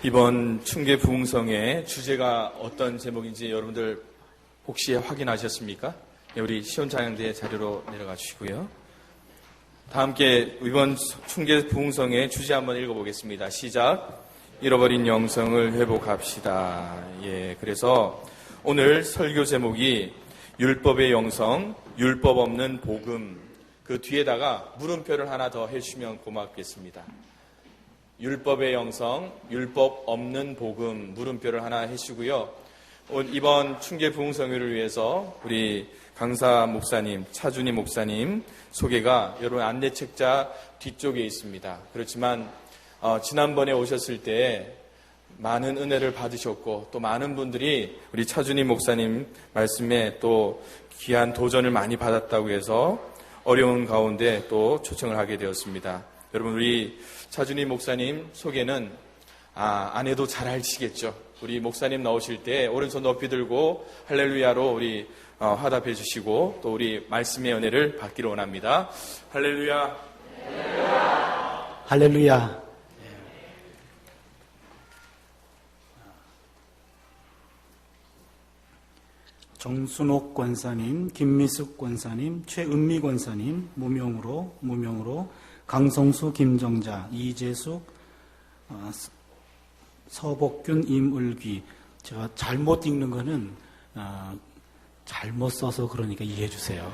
이번 충계 부흥성의 주제가 어떤 제목인지 여러분들 혹시 확인하셨습니까? 우리 시온찬양대 자료로 내려가 주시고요. 다 함께 이번 충계 부흥성의 주제 한번 읽어보겠습니다. 시작. 잃어버린 영성을 회복합시다. 그래서 오늘 설교 제목이 율법의 영성, 율법 없는 복음, 그 뒤에다가 물음표를 하나 더 해주시면 고맙겠습니다. 율법의 영성, 율법 없는 복음, 물음표를 하나 해주시고요. 이번 충계 부흥성회를 위해서 우리 강사 목사님, 차준희 목사님 소개가 여러분 안내책자 뒤쪽에 있습니다. 그렇지만 지난번에 오셨을 때 많은 은혜를 받으셨고 또 많은 분들이 우리 차준희 목사님 말씀에 또 귀한 도전을 많이 받았다고 해서 어려운 가운데 또 초청을 하게 되었습니다. 여러분 우리 차준희 목사님 소개는 안 해도 잘 아시겠죠. 우리 목사님 나오실 때 오른손 높이 들고 할렐루야로 우리 화답해 주시고 또 우리 말씀의 은혜를 받기를 원합니다. 할렐루야. 할렐루야. 할렐루야. 정순옥 권사님, 김미숙 권사님, 최은미 권사님, 무명으로 강성수, 김정자, 이재숙, 서복균, 임을귀. 제가 잘못 읽는 거는 잘못 써서 그러니까 이해해 주세요.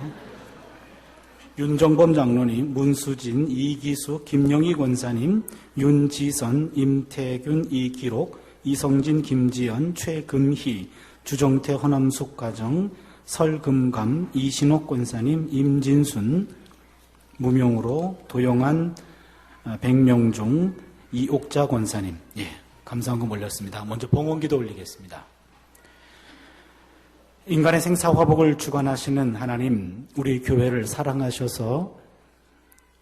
윤정범 장로님, 문수진, 이기숙, 김영희 권사님, 윤지선, 임태균, 이기록, 이성진, 김지연, 최금희, 주정태, 허남숙 가정, 설금감, 이신옥 권사님, 임진순, 무명으로 도영한, 백명중, 이옥자 권사님. 감사한금 올렸습니다. 먼저 봉헌기도 올리겠습니다. 인간의 생사화복을 주관하시는 하나님, 우리 교회를 사랑하셔서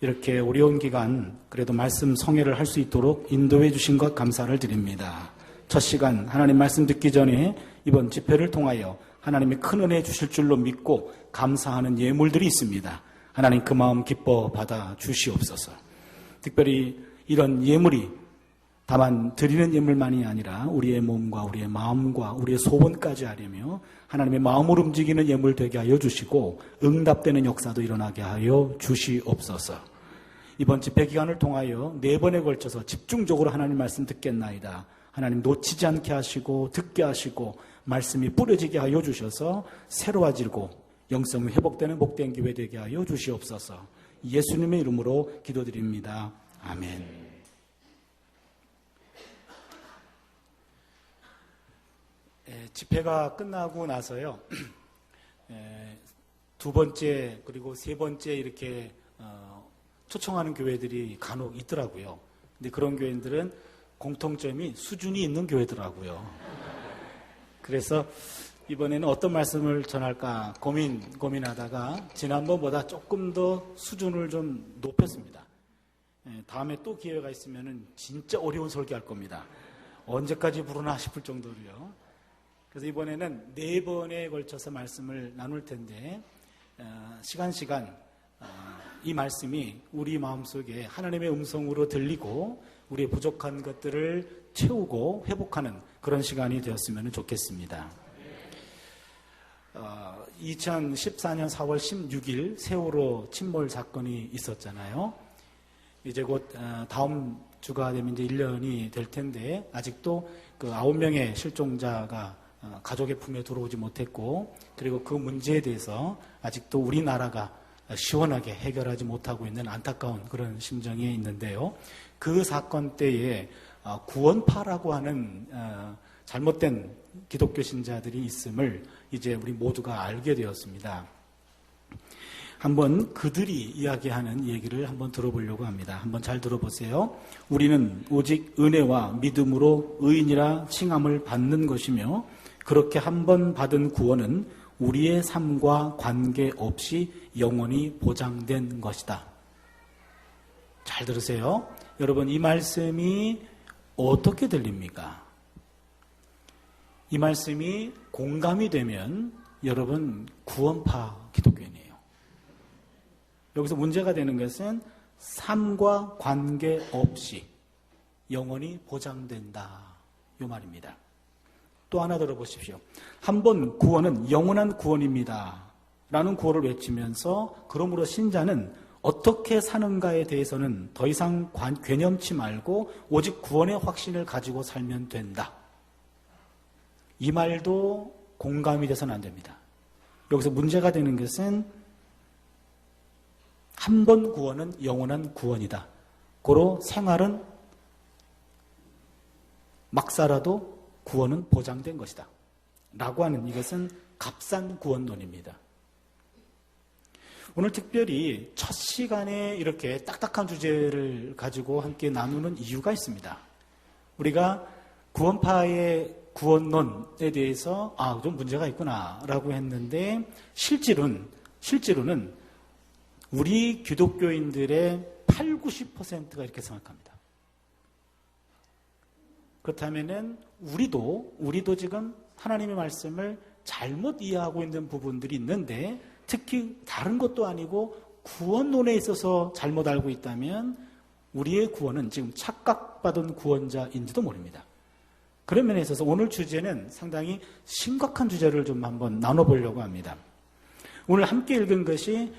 이렇게 어려운 기간 그래도 말씀 성회를 할 수 있도록 인도해 주신 것 감사를 드립니다. 첫 시간 하나님 말씀 듣기 전에 이번 집회를 통하여 하나님의 큰 은혜 주실 줄로 믿고 감사하는 예물들이 있습니다. 하나님 그 마음 기뻐 받아 주시옵소서. 특별히 이런 예물이 다만 드리는 예물만이 아니라 우리의 몸과 우리의 마음과 우리의 소원까지 하려며 하나님의 마음을 움직이는 예물 되게 하여 주시고 응답되는 역사도 일어나게 하여 주시옵소서. 이번 집회 기간을 통하여 4번에 걸쳐서 집중적으로 하나님 말씀 듣겠나이다. 하나님 놓치지 않게 하시고 듣게 하시고 말씀이 뿌려지게 하여 주셔서 새로워지고 영성이 회복되는 복된 기회 되게 하여 주시옵소서. 예수님의 이름으로 기도드립니다. 아멘. 집회가 끝나고 나서요, 2번째 그리고 3번째 이렇게 초청하는 교회들이 간혹 있더라고요. 근데 그런 교회들은 공통점이 수준이 있는 교회더라고요. 그래서 이번에는 어떤 말씀을 전할까 고민하다가 지난번보다 조금 더 수준을 좀 높였습니다. 다음에 또 기회가 있으면 진짜 어려운 설교할 겁니다. 언제까지 부르나 싶을 정도로요. 그래서 이번에는 4번에 걸쳐서 말씀을 나눌 텐데 시간 이 말씀이 우리 마음속에 하나님의 음성으로 들리고 우리의 부족한 것들을 채우고 회복하는 그런 시간이 되었으면 좋겠습니다. 2014년 4월 16일 세월호 침몰 사건이 있었잖아요. 이제 곧 다음 주가 되면 이제 1년이 될 텐데 아직도 그 9명의 실종자가 가족의 품에 들어오지 못했고 그리고 그 문제에 대해서 아직도 우리나라가 시원하게 해결하지 못하고 있는 안타까운 그런 심정이 있는데요. 그 사건 때에 구원파라고 하는 잘못된 기독교 신자들이 있음을 이제 우리 모두가 알게 되었습니다. 한번 그들이 이야기하는 얘기를 한번 들어보려고 합니다. 한번 잘 들어보세요. 우리는 오직 은혜와 믿음으로 의인이라 칭함을 받는 것이며 그렇게 한번 받은 구원은 우리의 삶과 관계없이 영원히 보장된 것이다. 잘 들으세요. 여러분 이 말씀이 어떻게 들립니까? 이 말씀이 공감이 되면 여러분 구원파 기독교인이에요. 여기서 문제가 되는 것은 삶과 관계없이 영원히 보장된다 이 말입니다. 또 하나 들어보십시오. 한 번 구원은 영원한 구원입니다. 라는 구호를 외치면서 그러므로 신자는 어떻게 사는가에 대해서는 더 이상 괴념치 말고 오직 구원의 확신을 가지고 살면 된다. 이 말도 공감이 돼서는 안 됩니다. 여기서 문제가 되는 것은 한 번 구원은 영원한 구원이다. 고로 생활은 막 살아도 구원은 보장된 것이다. 라고 하는 이것은 값싼 구원론입니다. 오늘 특별히 첫 시간에 이렇게 딱딱한 주제를 가지고 함께 나누는 이유가 있습니다. 우리가 구원파의 구원론에 대해서 좀 문제가 있구나라고 했는데 실제로는 우리 기독교인들의 80-90%가 이렇게 생각합니다. 그렇다면은 우리도 지금 하나님의 말씀을 잘못 이해하고 있는 부분들이 있는데 특히 다른 것도 아니고 구원론에 있어서 잘못 알고 있다면 우리의 구원은 지금 착각받은 구원자인지도 모릅니다. 그런 면에 있어서 오늘 주제는 상당히 심각한 주제를 좀 한번 나눠보려고 합니다. 오늘 함께 읽은 것이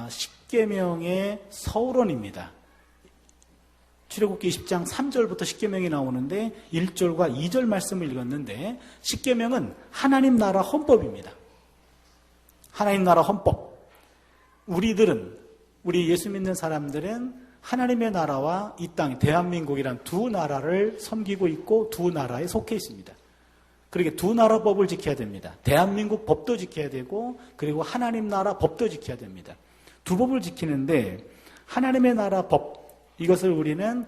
십계명의 서론입니다. 출애굽기 20장 3절부터 십계명이 나오는데 1절과 2절 말씀을 읽었는데 십계명은 하나님 나라 헌법입니다. 하나님 나라 헌법. 우리 예수 믿는 사람들은 하나님의 나라와 이 땅, 대한민국이란 두 나라를 섬기고 있고 두 나라에 속해 있습니다. 그러게 두 나라 법을 지켜야 됩니다. 대한민국 법도 지켜야 되고 그리고 하나님 나라 법도 지켜야 됩니다. 두 법을 지키는데 하나님의 나라 법, 이것을 우리는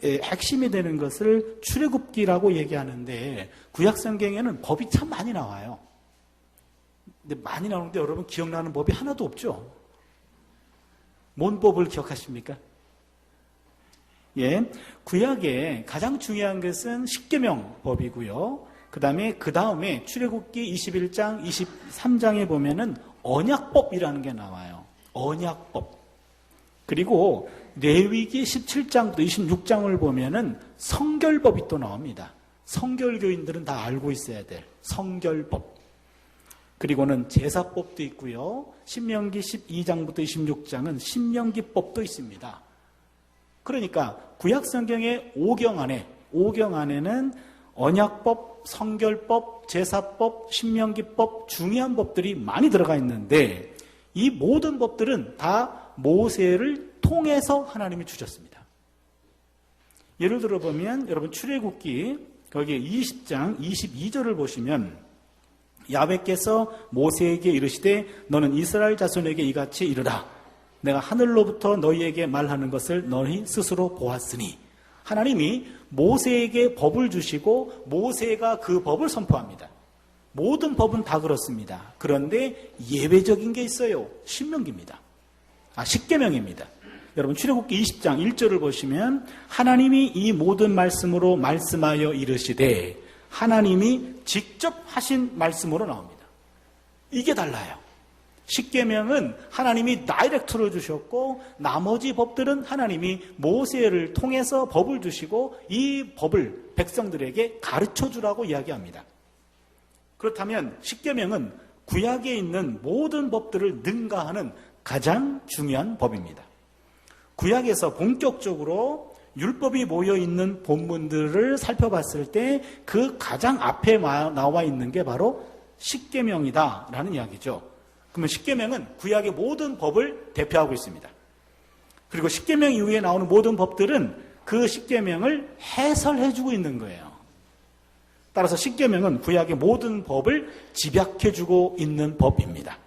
핵심이 되는 것을 출애굽기라고 얘기하는데 구약성경에는 법이 참 많이 나와요. 근데 많이 나오는데 여러분 기억나는 법이 하나도 없죠? 뭔 법을 기억하십니까? 예, 구약에 가장 중요한 것은 십계명 법이고요. 그 다음에 출애굽기 21장, 23장에 보면은 언약법이라는 게 나와요. 언약법. 그리고 레위기 17장부터 26장을 보면은 성결법이 또 나옵니다. 성결교인들은 다 알고 있어야 될 성결법. 그리고는 제사법도 있고요. 신명기 12장부터 26장은 신명기법도 있습니다. 그러니까 구약성경의 5경 안에는 언약법, 성결법, 제사법, 신명기법, 중요한 법들이 많이 들어가 있는데 이 모든 법들은 다 모세를 통해서 하나님이 주셨습니다. 예를 들어 보면 여러분 출애굽기 거기에 20장 22절을 보시면 야훼께서 모세에게 이르시되 너는 이스라엘 자손에게 이같이 이르라. 내가 하늘로부터 너희에게 말하는 것을 너희 스스로 보았으니 하나님이 모세에게 법을 주시고 모세가 그 법을 선포합니다. 모든 법은 다 그렇습니다. 그런데 예외적인 게 있어요. 십계명입니다. 여러분 출애굽기 20장 1절을 보시면 하나님이 이 모든 말씀으로 말씀하여 이르시되 하나님이 직접 하신 말씀으로 나옵니다. 이게 달라요. 십계명은 하나님이 다이렉트로 주셨고 나머지 법들은 하나님이 모세를 통해서 법을 주시고 이 법을 백성들에게 가르쳐주라고 이야기합니다. 그렇다면 십계명은 구약에 있는 모든 법들을 능가하는 가장 중요한 법입니다. 구약에서 본격적으로 율법이 모여있는 본문들을 살펴봤을 때 그 가장 앞에 나와 있는 게 바로 십계명이다라는 이야기죠. 그러면 십계명은 구약의 모든 법을 대표하고 있습니다. 그리고 십계명 이후에 나오는 모든 법들은 그 십계명을 해설해주고 있는 거예요. 따라서 십계명은 구약의 모든 법을 집약해주고 있는 법입니다.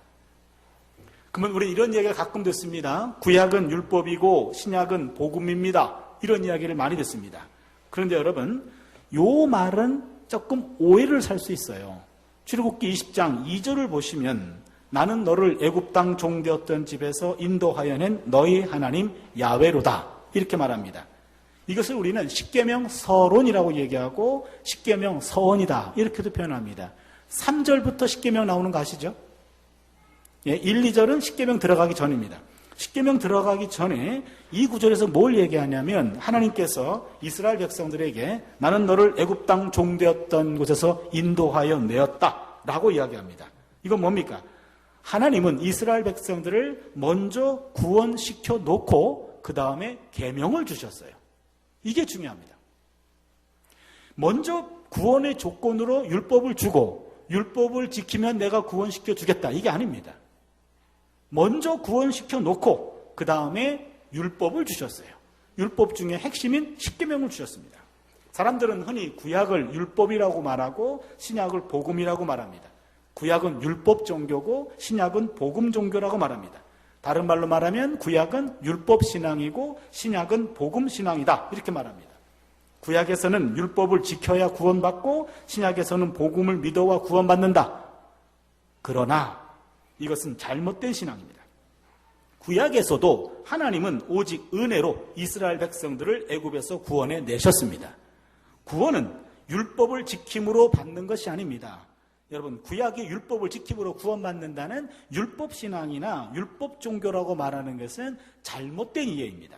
그러면 우리 이런 이야기를 가끔 듣습니다. 구약은 율법이고 신약은 복음입니다. 이런 이야기를 많이 듣습니다. 그런데 여러분, 요 말은 조금 오해를 살 수 있어요. 출애굽기 20장 2절을 보시면 나는 너를 애굽 땅 종되었던 집에서 인도하여 낸 너희 하나님 야훼로다. 이렇게 말합니다. 이것을 우리는 십계명 서론이라고 얘기하고 십계명 서원이다. 이렇게도 표현합니다. 3절부터 십계명 나오는 거 아시죠? 예, 1, 2절은 십계명 들어가기 전입니다. 십계명 들어가기 전에 이 구절에서 뭘 얘기하냐면 하나님께서 이스라엘 백성들에게 나는 너를 애굽 땅 종되었던 곳에서 인도하여 내었다라고 이야기합니다. 이건 뭡니까? 하나님은 이스라엘 백성들을 먼저 구원시켜 놓고 그 다음에 계명을 주셨어요. 이게 중요합니다. 먼저 구원의 조건으로 율법을 주고 율법을 지키면 내가 구원시켜 주겠다. 이게 아닙니다. 먼저 구원시켜 놓고 그 다음에 율법을 주셨어요. 율법 중에 핵심인 십계명을 주셨습니다. 사람들은 흔히 구약을 율법이라고 말하고 신약을 복음이라고 말합니다. 구약은 율법 종교고 신약은 복음 종교라고 말합니다. 다른 말로 말하면 구약은 율법 신앙이고 신약은 복음 신앙이다. 이렇게 말합니다. 구약에서는 율법을 지켜야 구원받고 신약에서는 복음을 믿어야 구원받는다. 그러나 이것은 잘못된 신앙입니다. 구약에서도 하나님은 오직 은혜로 이스라엘 백성들을 애굽에서 구원해 내셨습니다. 구원은 율법을 지킴으로 받는 것이 아닙니다. 여러분, 구약의 율법을 지킴으로 구원받는다는 율법 신앙이나 율법 종교라고 말하는 것은 잘못된 이해입니다.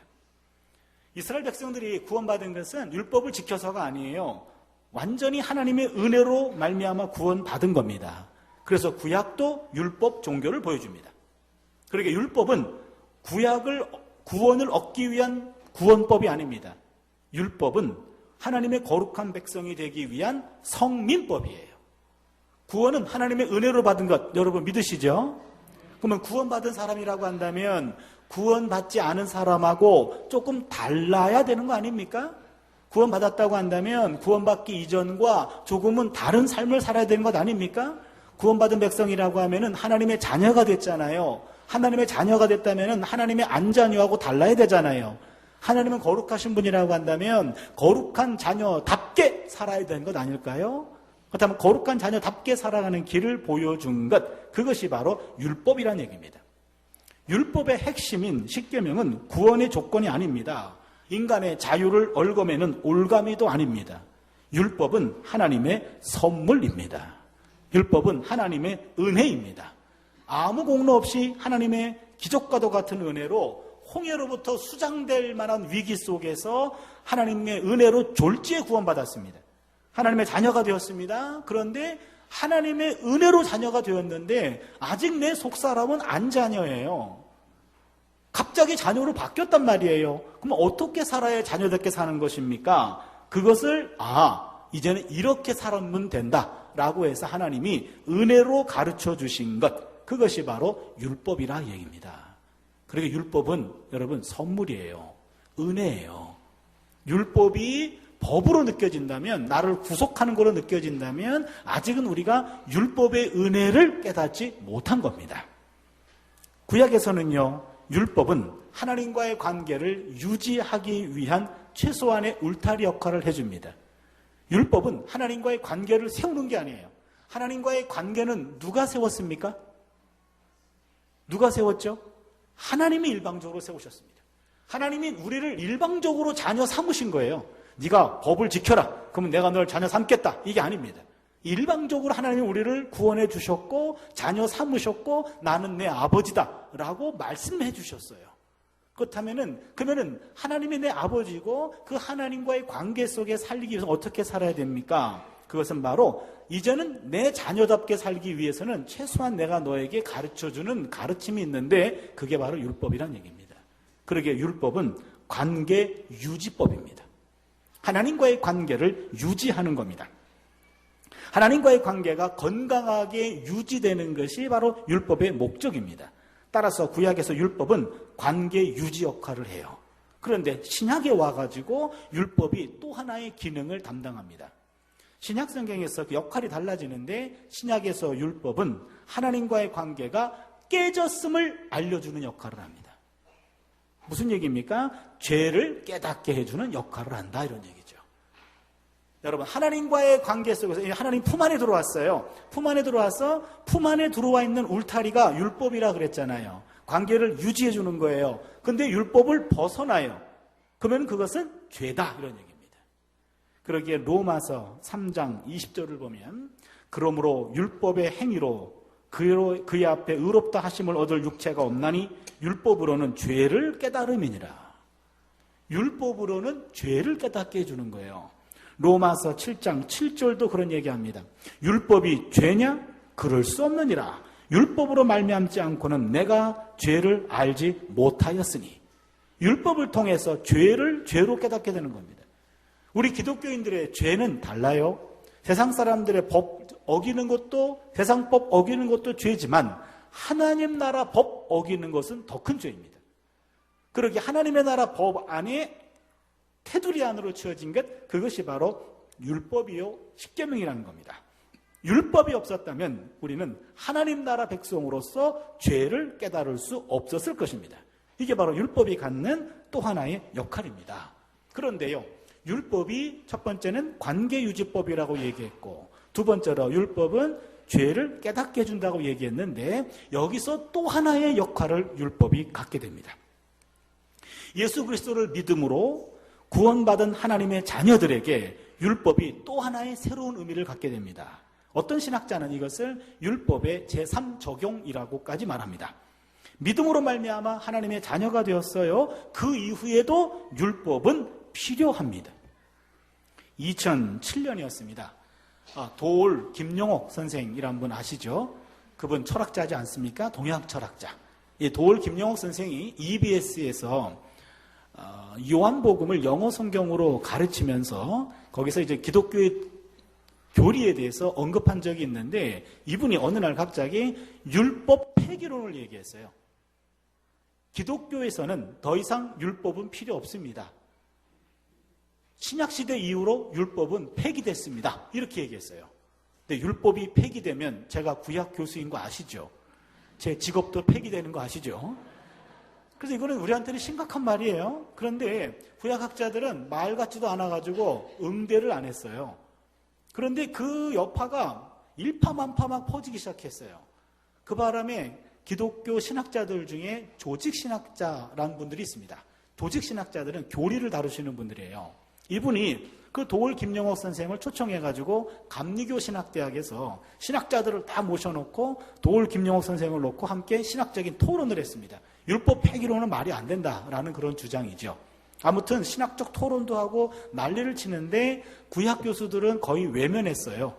이스라엘 백성들이 구원받은 것은 율법을 지켜서가 아니에요. 완전히 하나님의 은혜로 말미암아 구원받은 겁니다. 그래서 구약도 율법 종교를 보여줍니다. 그러니까 율법은 구원을 얻기 위한 구원법이 아닙니다. 율법은 하나님의 거룩한 백성이 되기 위한 성민법이에요. 구원은 하나님의 은혜로 받은 것, 여러분 믿으시죠? 그러면 구원받은 사람이라고 한다면 구원받지 않은 사람하고 조금 달라야 되는 거 아닙니까? 구원받았다고 한다면 구원받기 이전과 조금은 다른 삶을 살아야 되는 것 아닙니까? 구원받은 백성이라고 하면은 하나님의 자녀가 됐잖아요. 하나님의 자녀가 됐다면은 하나님의 안자녀하고 달라야 되잖아요. 하나님은 거룩하신 분이라고 한다면 거룩한 자녀답게 살아야 되는 것 아닐까요? 그렇다면 거룩한 자녀답게 살아가는 길을 보여준 것, 그것이 바로 율법이라는 얘기입니다. 율법의 핵심인 십계명은 구원의 조건이 아닙니다. 인간의 자유를 얽어매는 올가미도 아닙니다. 율법은 하나님의 선물입니다. 율법은 하나님의 은혜입니다. 아무 공로 없이 하나님의 기적과도 같은 은혜로 홍해로부터 수장될 만한 위기 속에서 하나님의 은혜로 졸지에 구원받았습니다. 하나님의 자녀가 되었습니다. 그런데 하나님의 은혜로 자녀가 되었는데 아직 내 속사람은 안 자녀예요. 갑자기 자녀로 바뀌었단 말이에요. 그럼 어떻게 살아야 자녀답게 사는 것입니까? 그것을 이제는 이렇게 살면 된다라고 해서 하나님이 은혜로 가르쳐 주신 것, 그것이 바로 율법이라 얘기입니다. 그러니까 율법은 여러분 선물이에요. 은혜예요. 율법이 법으로 느껴진다면, 나를 구속하는 것으로 느껴진다면 아직은 우리가 율법의 은혜를 깨닫지 못한 겁니다. 구약에서는요, 율법은 하나님과의 관계를 유지하기 위한 최소한의 울타리 역할을 해줍니다. 율법은 하나님과의 관계를 세우는 게 아니에요. 하나님과의 관계는 누가 세웠습니까? 누가 세웠죠? 하나님이 일방적으로 세우셨습니다. 하나님이 우리를 일방적으로 자녀 삼으신 거예요. 네가 법을 지켜라. 그러면 내가 널 자녀 삼겠다. 이게 아닙니다. 일방적으로 하나님이 우리를 구원해 주셨고 자녀 삼으셨고 나는 내 아버지다 라고 말씀해 주셨어요. 그러면은 하나님이 내 아버지고 그 하나님과의 관계 속에 살기 위해서 어떻게 살아야 됩니까? 그것은 바로 이제는 내 자녀답게 살기 위해서는 최소한 내가 너에게 가르쳐주는 가르침이 있는데 그게 바로 율법이란 얘기입니다. 그러기에 율법은 관계 유지법입니다. 하나님과의 관계를 유지하는 겁니다. 하나님과의 관계가 건강하게 유지되는 것이 바로 율법의 목적입니다. 따라서 구약에서 율법은 관계 유지 역할을 해요. 그런데 신약에 와가지고 율법이 또 하나의 기능을 담당합니다. 신약 성경에서 그 역할이 달라지는데 신약에서 율법은 하나님과의 관계가 깨졌음을 알려주는 역할을 합니다. 무슨 얘기입니까? 죄를 깨닫게 해주는 역할을 한다 이런 얘기죠. 여러분, 하나님과의 관계 속에서 하나님 품 안에 들어왔어요. 품 안에 들어와서 품 안에 들어와 있는 울타리가 율법이라 그랬잖아요. 관계를 유지해 주는 거예요. 근데 율법을 벗어나요. 그러면 그것은 죄다 이런 얘기입니다. 그러기에 로마서 3장 20절을 보면 그러므로 율법의 행위로 그의 앞에 의롭다 하심을 얻을 육체가 없나니 율법으로는 죄를 깨달음이니라. 율법으로는 죄를 깨닫게 해주는 거예요. 로마서 7장 7절도 그런 얘기합니다. 율법이 죄냐? 그럴 수 없느니라. 율법으로 말미암지 않고는 내가 죄를 알지 못하였으니. 율법을 통해서 죄를 죄로 깨닫게 되는 겁니다. 우리 기독교인들의 죄는 달라요. 세상 사람들의 법 어기는 것도, 세상법 어기는 것도 죄지만 하나님 나라 법 어기는 것은 더 큰 죄입니다. 그러기에 하나님의 나라 법 안에 테두리 안으로 지어진 것, 그것이 바로 율법이요 십계명이라는 겁니다. 율법이 없었다면 우리는 하나님 나라 백성으로서 죄를 깨달을 수 없었을 것입니다. 이게 바로 율법이 갖는 또 하나의 역할입니다. 그런데요, 율법이 첫 번째는 관계유지법이라고 얘기했고, 두 번째로 율법은 죄를 깨닫게 해준다고 얘기했는데, 여기서 또 하나의 역할을 율법이 갖게 됩니다. 예수 그리스도를 믿음으로 구원받은 하나님의 자녀들에게 율법이 또 하나의 새로운 의미를 갖게 됩니다. 어떤 신학자는 이것을 율법의 제3적용이라고까지 말합니다. 믿음으로 말미암아 하나님의 자녀가 되었어요. 그 이후에도 율법은 필요합니다. 2007년이었습니다. 도올 김용옥 선생이라는 분 아시죠? 그분 철학자지 않습니까? 동양 철학자. 이 도올 김용옥 선생이 EBS에서 요한복음을 영어 성경으로 가르치면서 거기서 이제 기독교의 교리에 대해서 언급한 적이 있는데, 이분이 어느 날 갑자기 율법 폐기론을 얘기했어요. 기독교에서는 더 이상 율법은 필요 없습니다. 신약시대 이후로 율법은 폐기됐습니다. 이렇게 얘기했어요. 근데 율법이 폐기되면 제가 구약 교수인 거 아시죠? 제 직업도 폐기되는 거 아시죠? 그래서 이거는 우리한테는 심각한 말이에요. 그런데 구약학자들은 말 같지도 않아가지고 응대를 안 했어요. 그런데 그 여파가 일파만파 막 퍼지기 시작했어요. 그 바람에 기독교 신학자들 중에 조직신학자라는 분들이 있습니다. 조직신학자들은 교리를 다루시는 분들이에요. 이분이 그 도올 김용옥 선생을 초청해가지고 감리교 신학대학에서 신학자들을 다 모셔놓고 도올 김용옥 선생을 놓고 함께 신학적인 토론을 했습니다. 율법 폐기론은 말이 안 된다라는 그런 주장이죠. 아무튼 신학적 토론도 하고 난리를 치는데 구약 교수들은 거의 외면했어요.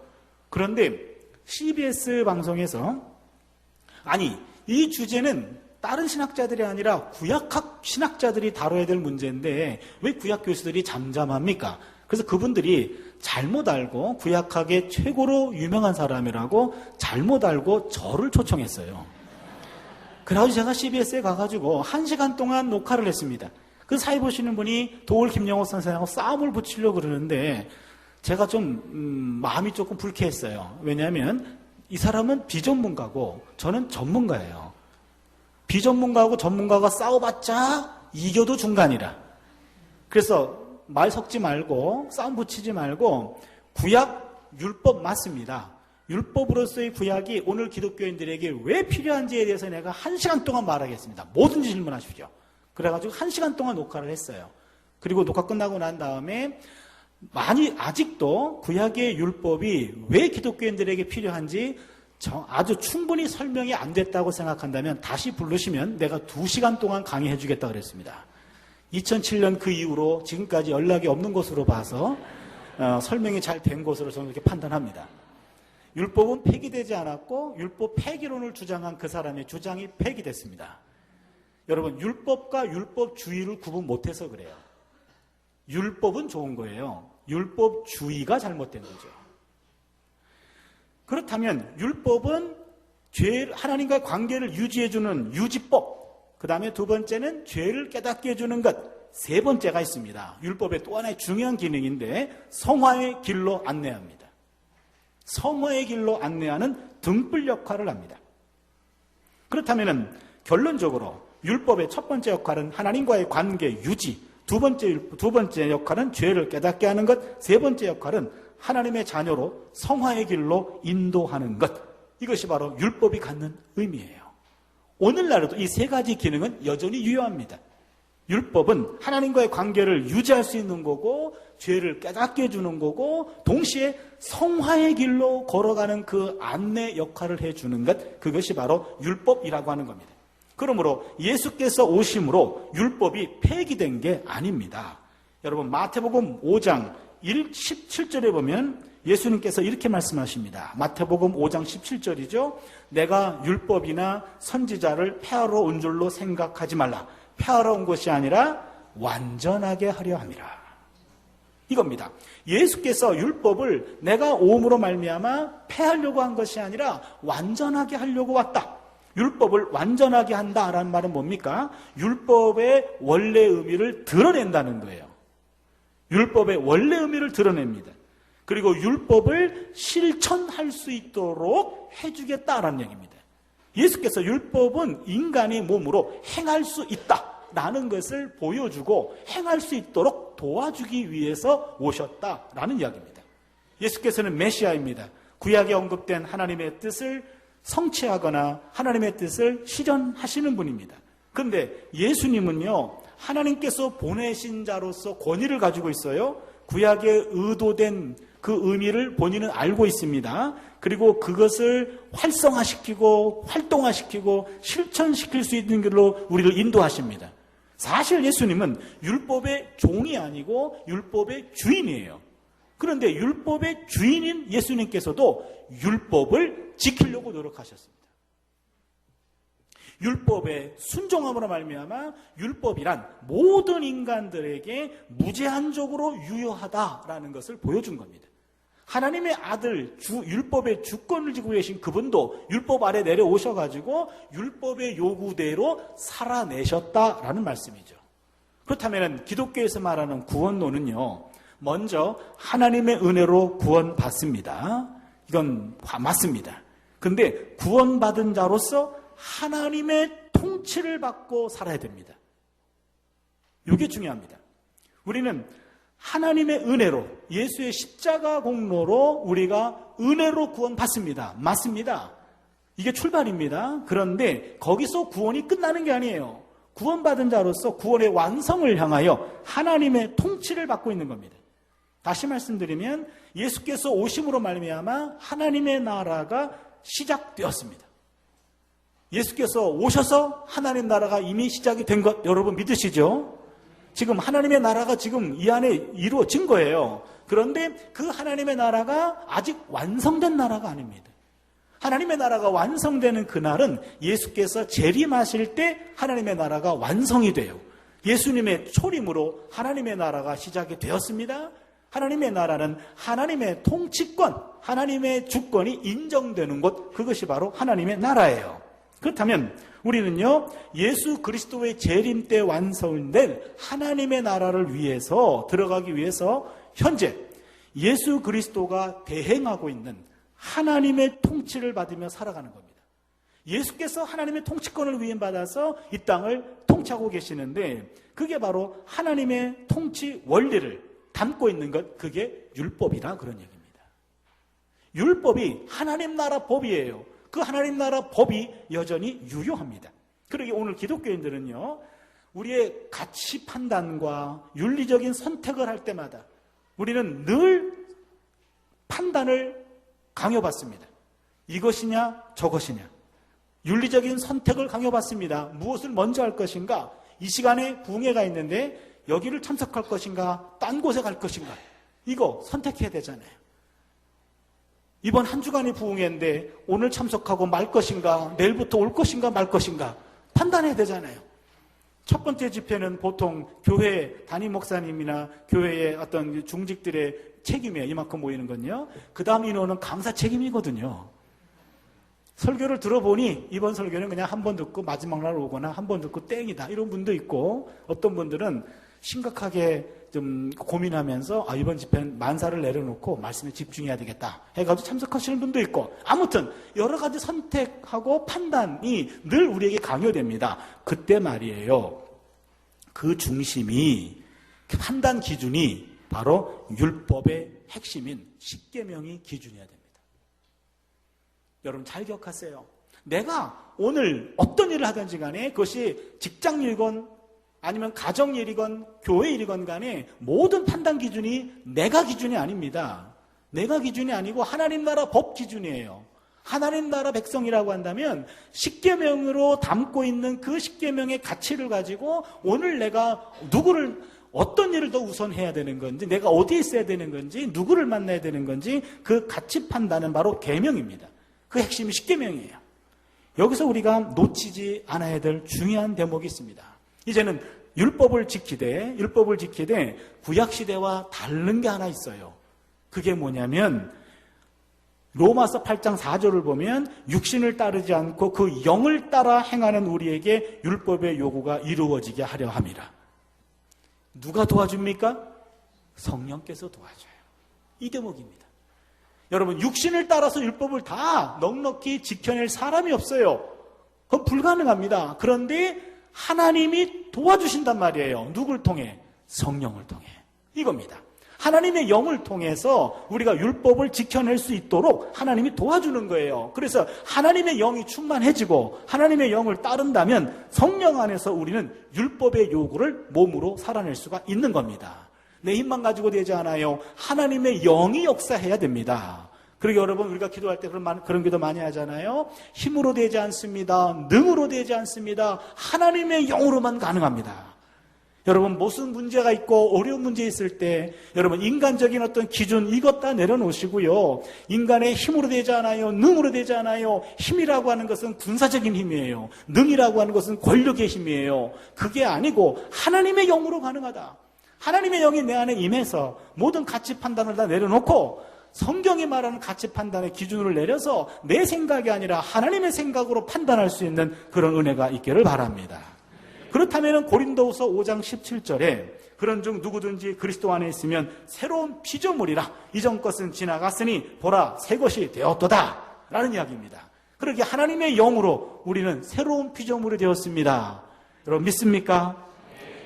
그런데 CBS 방송에서 아니, 이 주제는 다른 신학자들이 아니라 구약학 신학자들이 다뤄야 될 문제인데 왜 구약 교수들이 잠잠합니까? 그래서 그분들이 잘못 알고 구약학의 최고로 유명한 사람이라고 잘못 알고 저를 초청했어요. 그래가지고 제가 CBS에 가가지고 1시간 동안 녹화를 했습니다. 그 사회 보시는 분이 도올 김용옥 선생하고 싸움을 붙이려고 그러는데 제가 좀 마음이 조금 불쾌했어요. 왜냐하면 이 사람은 비전문가고 저는 전문가예요. 비전문가하고 전문가가 싸워봤자 이겨도 중간이라. 그래서 말 섞지 말고 싸움 붙이지 말고 구약 율법 맞습니다. 율법으로서의 구약이 오늘 기독교인들에게 왜 필요한지에 대해서 내가 1시간 동안 말하겠습니다. 뭐든지 질문하십시오. 그래가지고 1시간 동안 녹화를 했어요. 그리고 녹화 끝나고 난 다음에 아직도 구약의 율법이 왜 기독교인들에게 필요한지 아주 충분히 설명이 안 됐다고 생각한다면 다시 부르시면 내가 2시간 동안 강의해 주겠다고 그랬습니다. 2007년 그 이후로 지금까지 연락이 없는 것으로 봐서 설명이 잘 된 것으로 저는 그렇게 판단합니다. 율법은 폐기되지 않았고 율법 폐기론을 주장한 그 사람의 주장이 폐기됐습니다. 여러분, 율법과 율법주의를 구분 못해서 그래요. 율법은 좋은 거예요. 율법주의가 잘못된 거죠. 그렇다면 율법은 하나님과의 관계를 유지해주는 유지법, 그 다음에 두 번째는 죄를 깨닫게 해주는 것, 세 번째가 있습니다. 율법의 또 하나의 중요한 기능인데 성화의 길로 안내합니다. 성화의 길로 안내하는 등불 역할을 합니다. 그렇다면 결론적으로 율법의 첫 번째 역할은 하나님과의 관계 유지, 두 번째 역할은 죄를 깨닫게 하는 것, 세 번째 역할은 하나님의 자녀로 성화의 길로 인도하는 것. 이것이 바로 율법이 갖는 의미예요. 오늘날에도 이 세 가지 기능은 여전히 유효합니다. 율법은 하나님과의 관계를 유지할 수 있는 거고 죄를 깨닫게 해주는 거고 동시에 성화의 길로 걸어가는 그 안내 역할을 해주는 것, 그것이 바로 율법이라고 하는 겁니다. 그러므로 예수께서 오심으로 율법이 폐기된 게 아닙니다. 여러분 마태복음 5장 17절에 보면 예수님께서 이렇게 말씀하십니다. 마태복음 5장 17절이죠. 내가 율법이나 선지자를 폐하러 온 줄로 생각하지 말라. 폐하러 온 것이 아니라 완전하게 하려 함이라. 이겁니다. 예수께서 율법을 내가 오음으로 말미암아 폐하려고 한 것이 아니라 완전하게 하려고 왔다. 율법을 완전하게 한다라는 말은 뭡니까? 율법의 원래 의미를 드러낸다는 거예요. 율법의 원래 의미를 드러냅니다. 그리고 율법을 실천할 수 있도록 해주겠다라는 얘기입니다. 예수께서 율법은 인간의 몸으로 행할 수 있다라는 것을 보여주고 행할 수 있도록 도와주기 위해서 오셨다라는 이야기입니다. 예수께서는 메시아입니다. 구약에 언급된 하나님의 뜻을 성취하거나 하나님의 뜻을 실현하시는 분입니다. 그런데 예수님은요, 하나님께서 보내신 자로서 권위를 가지고 있어요. 구약에 의도된 그 의미를 본인은 알고 있습니다. 그리고 그것을 활성화시키고 활동화시키고 실천시킬 수 있는 길로 우리를 인도하십니다. 사실 예수님은 율법의 종이 아니고 율법의 주인이에요. 그런데 율법의 주인인 예수님께서도 율법을 지키려고 노력하셨습니다. 율법의 순종함으로 말미암아 율법이란 모든 인간들에게 무제한적으로 유효하다라는 것을 보여준 겁니다. 하나님의 아들 율법의 주권을 지고 계신 그분도 율법 아래 내려오셔가지고 율법의 요구대로 살아내셨다라는 말씀이죠. 그렇다면 기독교에서 말하는 구원론은요, 먼저 하나님의 은혜로 구원받습니다. 이건 맞습니다. 근데 구원받은 자로서 하나님의 통치를 받고 살아야 됩니다. 이게 중요합니다. 우리는 하나님의 은혜로, 예수의 십자가 공로로 우리가 은혜로 구원받습니다. 맞습니다. 이게 출발입니다. 그런데 거기서 구원이 끝나는 게 아니에요. 구원받은 자로서 구원의 완성을 향하여 하나님의 통치를 받고 있는 겁니다. 다시 말씀드리면 예수께서 오심으로 말미암아 하나님의 나라가 시작되었습니다. 예수께서 오셔서 하나님 나라가 이미 시작이 된 것 여러분 믿으시죠? 지금 하나님의 나라가 지금 이 안에 이루어진 거예요. 그런데 그 하나님의 나라가 아직 완성된 나라가 아닙니다. 하나님의 나라가 완성되는 그날은 예수께서 재림하실 때 하나님의 나라가 완성이 돼요. 예수님의 초림으로 하나님의 나라가 시작이 되었습니다. 하나님의 나라는 하나님의 통치권, 하나님의 주권이 인정되는 곳, 그것이 바로 하나님의 나라예요. 그렇다면 우리는요, 예수 그리스도의 재림 때 완성된 하나님의 나라를 위해서 들어가기 위해서 현재 예수 그리스도가 대행하고 있는 하나님의 통치를 받으며 살아가는 겁니다. 예수께서 하나님의 통치권을 위임받아서 이 땅을 통치하고 계시는데 그게 바로 하나님의 통치 원리를 담고 있는 것, 그게 율법이라 그런 얘기입니다. 율법이 하나님 나라 법이에요. 그 하나님 나라 법이 여전히 유효합니다. 그러기 오늘 기독교인들은요, 우리의 가치 판단과 윤리적인 선택을 할 때마다 우리는 늘 판단을 강요받습니다. 이것이냐 저것이냐. 윤리적인 선택을 강요받습니다. 무엇을 먼저 할 것인가? 이 시간에 부흥회가 있는데 여기를 참석할 것인가? 딴 곳에 갈 것인가? 이거 선택해야 되잖아요. 이번 한 주간의 부흥회인데 오늘 참석하고 말 것인가? 내일부터 올 것인가 말 것인가? 판단해야 되잖아요. 첫 번째 집회는 보통 교회 담임 목사님이나 교회의 어떤 중직들의 책임이에요. 이만큼 모이는 건요. 그 다음 인원은 강사 책임이거든요. 설교를 들어보니 이번 설교는 그냥 한 번 듣고 마지막 날 오거나 한 번 듣고 땡이다 이런 분도 있고, 어떤 분들은 심각하게 좀 고민하면서 이번 집회는 만사를 내려놓고 말씀에 집중해야 되겠다 해가지고 참석하시는 분도 있고, 아무튼 여러 가지 선택하고 판단이 늘 우리에게 강요됩니다. 그때 말이에요, 그 중심이, 그 판단 기준이 바로 율법의 핵심인 십계명이 기준이어야 됩니다. 여러분 잘 기억하세요. 내가 오늘 어떤 일을 하든지 간에 그것이 직장일건 아니면 가정 일이건 교회 일이건 간에 모든 판단 기준이 내가 기준이 아닙니다. 내가 기준이 아니고 하나님 나라 법 기준이에요. 하나님 나라 백성이라고 한다면 십계명으로 담고 있는 그 십계명의 가치를 가지고 오늘 내가 누구를 어떤 일을 더 우선해야 되는 건지, 내가 어디에 있어야 되는 건지, 누구를 만나야 되는 건지 그 가치 판단은 바로 계명입니다. 그 핵심이 십계명이에요. 여기서 우리가 놓치지 않아야 될 중요한 대목이 있습니다. 이제는 율법을 지키되 구약시대와 다른 게 하나 있어요. 그게 뭐냐면 로마서 8장 4절을 보면 육신을 따르지 않고 그 영을 따라 행하는 우리에게 율법의 요구가 이루어지게 하려 함이라. 누가 도와줍니까? 성령께서 도와줘요. 이 대목입니다. 여러분, 육신을 따라서 율법을 다 넉넉히 지켜낼 사람이 없어요. 그건 불가능합니다. 그런데 하나님이 도와주신단 말이에요. 누굴 통해? 성령을 통해. 이겁니다. 하나님의 영을 통해서 우리가 율법을 지켜낼 수 있도록 하나님이 도와주는 거예요. 그래서 하나님의 영이 충만해지고 하나님의 영을 따른다면 성령 안에서 우리는 율법의 요구를 몸으로 살아낼 수가 있는 겁니다. 내 힘만 가지고 되지 않아요. 하나님의 영이 역사해야 됩니다. 그리고 여러분, 우리가 기도할 때 그런 기도 많이 하잖아요. 힘으로 되지 않습니다. 능으로 되지 않습니다. 하나님의 영으로만 가능합니다. 여러분, 무슨 문제가 있고 어려운 문제 있을 때 여러분, 인간적인 어떤 기준 이것 다 내려놓으시고요. 인간의 힘으로 되지 않아요. 능으로 되지 않아요. 힘이라고 하는 것은 군사적인 힘이에요. 능이라고 하는 것은 권력의 힘이에요. 그게 아니고 하나님의 영으로 가능하다. 하나님의 영이 내 안에 임해서 모든 가치 판단을 다 내려놓고 성경이 말하는 가치 판단의 기준을 내려서 내 생각이 아니라 하나님의 생각으로 판단할 수 있는 그런 은혜가 있기를 바랍니다. 그렇다면 고린도후서 5장 17절에 그런 중 누구든지 그리스도 안에 있으면 새로운 피조물이라 이전 것은 지나갔으니 보라 새 것이 되었도다 라는 이야기입니다. 그러기에 하나님의 영으로 우리는 새로운 피조물이 되었습니다. 여러분 믿습니까?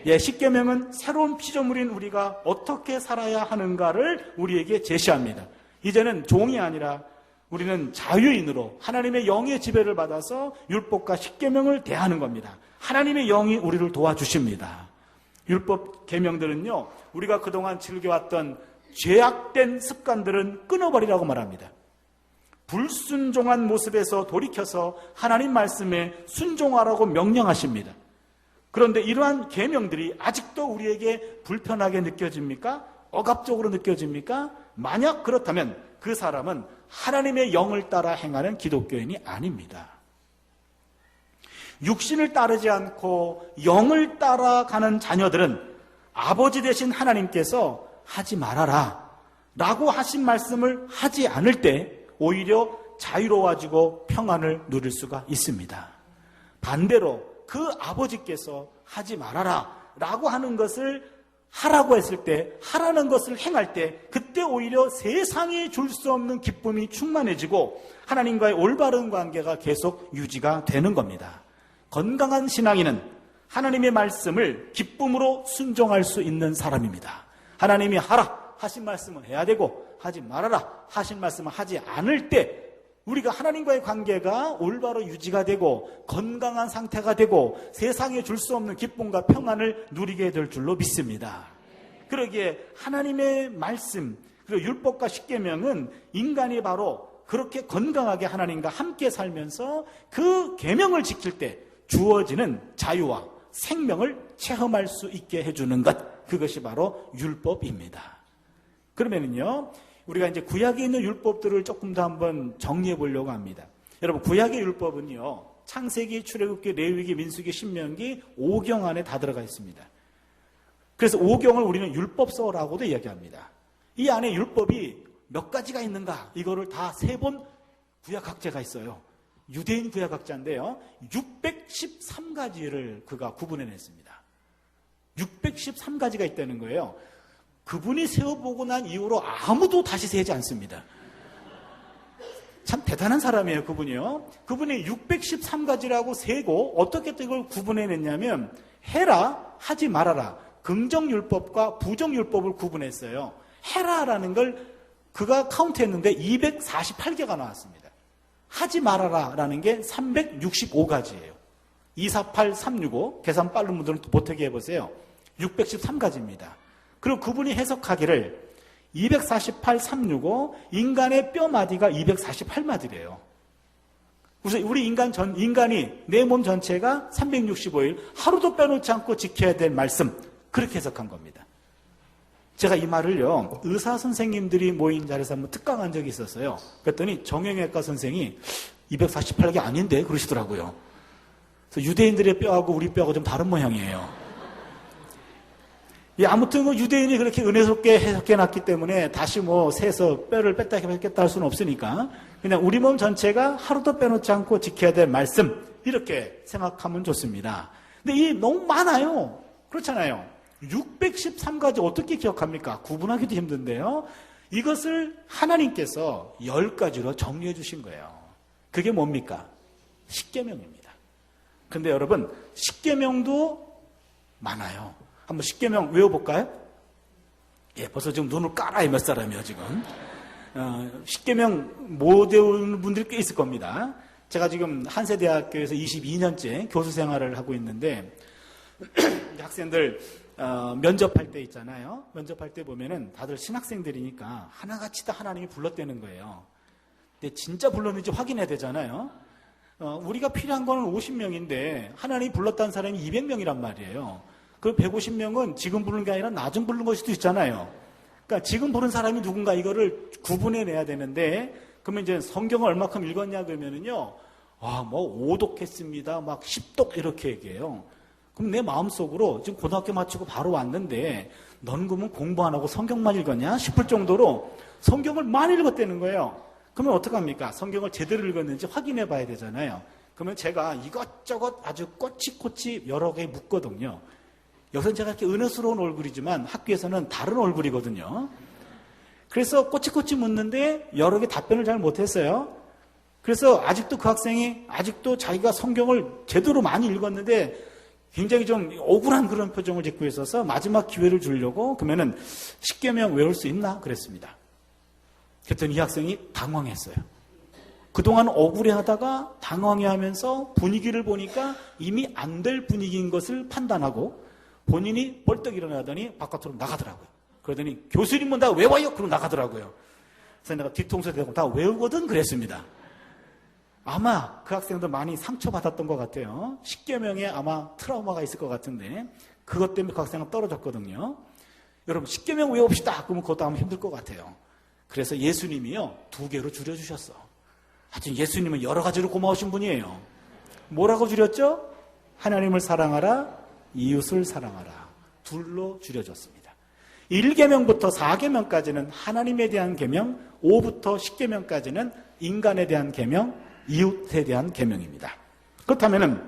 예, 십계명은 새로운 피조물인 우리가 어떻게 살아야 하는가를 우리에게 제시합니다. 이제는 종이 아니라 우리는 자유인으로 하나님의 영의 지배를 받아서 율법과 십계명을 대하는 겁니다. 하나님의 영이 우리를 도와주십니다. 율법 계명들은요, 우리가 그동안 즐겨왔던 죄악된 습관들은 끊어버리라고 말합니다. 불순종한 모습에서 돌이켜서 하나님 말씀에 순종하라고 명령하십니다. 그런데 이러한 계명들이 아직도 우리에게 불편하게 느껴집니까? 억압적으로 느껴집니까? 만약 그렇다면 그 사람은 하나님의 영을 따라 행하는 기독교인이 아닙니다. 육신을 따르지 않고 영을 따라가는 자녀들은 아버지 되신 하나님께서 하지 말아라 라고 하신 말씀을 하지 않을 때 오히려 자유로워지고 평안을 누릴 수가 있습니다. 반대로 그 아버지께서 하지 말아라 라고 하는 것을 하라고 했을 때, 하라는 것을 행할 때 그때 오히려 세상이 줄 수 없는 기쁨이 충만해지고 하나님과의 올바른 관계가 계속 유지가 되는 겁니다. 건강한 신앙인은 하나님의 말씀을 기쁨으로 순종할 수 있는 사람입니다. 하나님이 하라 하신 말씀은 해야 되고 하지 말아라 하신 말씀은 하지 않을 때 우리가 하나님과의 관계가 올바로 유지가 되고 건강한 상태가 되고 세상에 줄 수 없는 기쁨과 평안을 누리게 될 줄로 믿습니다. 그러기에 하나님의 말씀 그리고 율법과 십계명은 인간이 바로 그렇게 건강하게 하나님과 함께 살면서 그 계명을 지킬 때 주어지는 자유와 생명을 체험할 수 있게 해주는 것, 그것이 바로 율법입니다. 그러면은요, 우리가 이제 구약에 있는 율법들을 조금 더 한번 정리해 보려고 합니다. 여러분, 구약의 율법은요, 창세기, 출애굽기, 레위기, 민수기, 신명기 5경 안에 다 들어가 있습니다. 그래서 5경을 우리는 율법서라고도 이야기합니다. 이 안에 율법이 몇 가지가 있는가, 이거를 다 세본 구약학자가 있어요. 유대인 구약학자인데요, 613가지를 그가 구분해냈습니다. 613가지가 있다는 거예요. 그분이 세워보고 난 이후로 아무도 다시 세지 않습니다. 참 대단한 사람이에요, 그분이요. 그분이 613가지라고 세고 어떻게 또 이걸 구분해냈냐면 해라, 하지 말아라. 긍정율법과 부정율법을 구분했어요. 해라라는 걸 그가 카운트했는데 248개가 나왔습니다. 하지 말아라라는 게 365가지예요. 248365 계산 빠른 분들은 보태기 해보세요. 613가지입니다. 그리고 그분이 해석하기를 248365 인간의 뼈마디가 248마디래요. 그래서 우리 인간이 내 몸 전체가 365일 하루도 빼놓지 않고 지켜야 될 말씀, 그렇게 해석한 겁니다. 제가 이 말을요, 의사 선생님들이 모인 자리에서 한번 특강한 적이 있었어요. 그랬더니 정형외과 선생이 248개 아닌데 그러시더라고요. 그래서 유대인들의 뼈하고 우리 뼈하고 좀 다른 모양이에요. 예, 아무튼 유대인이 그렇게 은혜롭게 해석해놨기 때문에 다시 세서 뼈를 뺐다 뺐다 할 수는 없으니까 그냥 우리 몸 전체가 하루도 빼놓지 않고 지켜야 될 말씀, 이렇게 생각하면 좋습니다. 근데 이 너무 많아요. 그렇잖아요. 613가지 어떻게 기억합니까? 구분하기도 힘든데요. 이것을 하나님께서 10가지로 정리해 주신 거예요. 그게 뭡니까? 십계명입니다. 근데 여러분, 십계명도 많아요. 한번 십계명 외워볼까요? 예, 벌써 지금 눈을 깔아요, 몇 사람이요, 지금. 십계명 못 외우는 분들이 꽤 있을 겁니다. 제가 지금 한세대학교에서 22년째 교수 생활을 하고 있는데, 학생들, 면접할 때 있잖아요. 면접할 때 보면은 다들 신학생들이니까 하나같이 다 하나님이 불렀다는 거예요. 근데 진짜 불렀는지 확인해야 되잖아요. 우리가 필요한 거는 50명인데 하나님이 불렀다는 사람이 200명이란 말이에요. 그 150명은 지금 부르는 게 아니라 나중 부르는 걸 수도 있잖아요. 그러니까 지금 부른 사람이 누군가 이거를 구분해내야 되는데, 그러면 이제 성경을 얼마큼 읽었냐 그러면은요, 오독했습니다. 막 10독 이렇게 얘기해요. 그럼 내 마음속으로 지금 고등학교 마치고 바로 왔는데, 넌 그러면 공부 안 하고 성경만 읽었냐 싶을 정도로 성경을 많이 읽었다는 거예요. 그러면 어떡합니까? 성경을 제대로 읽었는지 확인해 봐야 되잖아요. 그러면 제가 이것저것 아주 꼬치꼬치 여러 개 묻거든요. 여기서는 제가 이렇게 은혜스러운 얼굴이지만 학교에서는 다른 얼굴이거든요. 그래서 꼬치꼬치 묻는데 여러 개 답변을 잘 못했어요. 그래서 아직도 그 학생이 아직도 자기가 성경을 제대로 많이 읽었는데 굉장히 좀 억울한 그런 표정을 짓고 있어서 마지막 기회를 주려고 그러면은 십계명 외울 수 있나? 그랬습니다. 그랬더니 이 학생이 당황했어요. 그동안 억울해하다가 당황해하면서 분위기를 보니까 이미 안 될 분위기인 것을 판단하고 본인이 벌떡 일어나더니 바깥으로 나가더라고요. 그러더니 교수님은 다 외워요? 그러고 나가더라고요. 그래서 내가 뒤통수에 대고 다 외우거든 그랬습니다. 아마 그 학생도 많이 상처받았던 것 같아요. 십계명에 아마 트라우마가 있을 것 같은데 그것 때문에 그 학생은 떨어졌거든요. 여러분 십계명 외웁시다. 그러면 그것도 아마 힘들 것 같아요. 그래서 예수님이요 2개로 줄여주셨어. 하여튼 예수님은 여러 가지로 고마우신 분이에요. 뭐라고 줄였죠? 하나님을 사랑하라, 이웃을 사랑하라. 2로 줄여줬습니다. 1계명부터 4계명까지는 하나님에 대한 계명, 5부터 10계명까지는 인간에 대한 계명, 이웃에 대한 계명입니다. 그렇다면은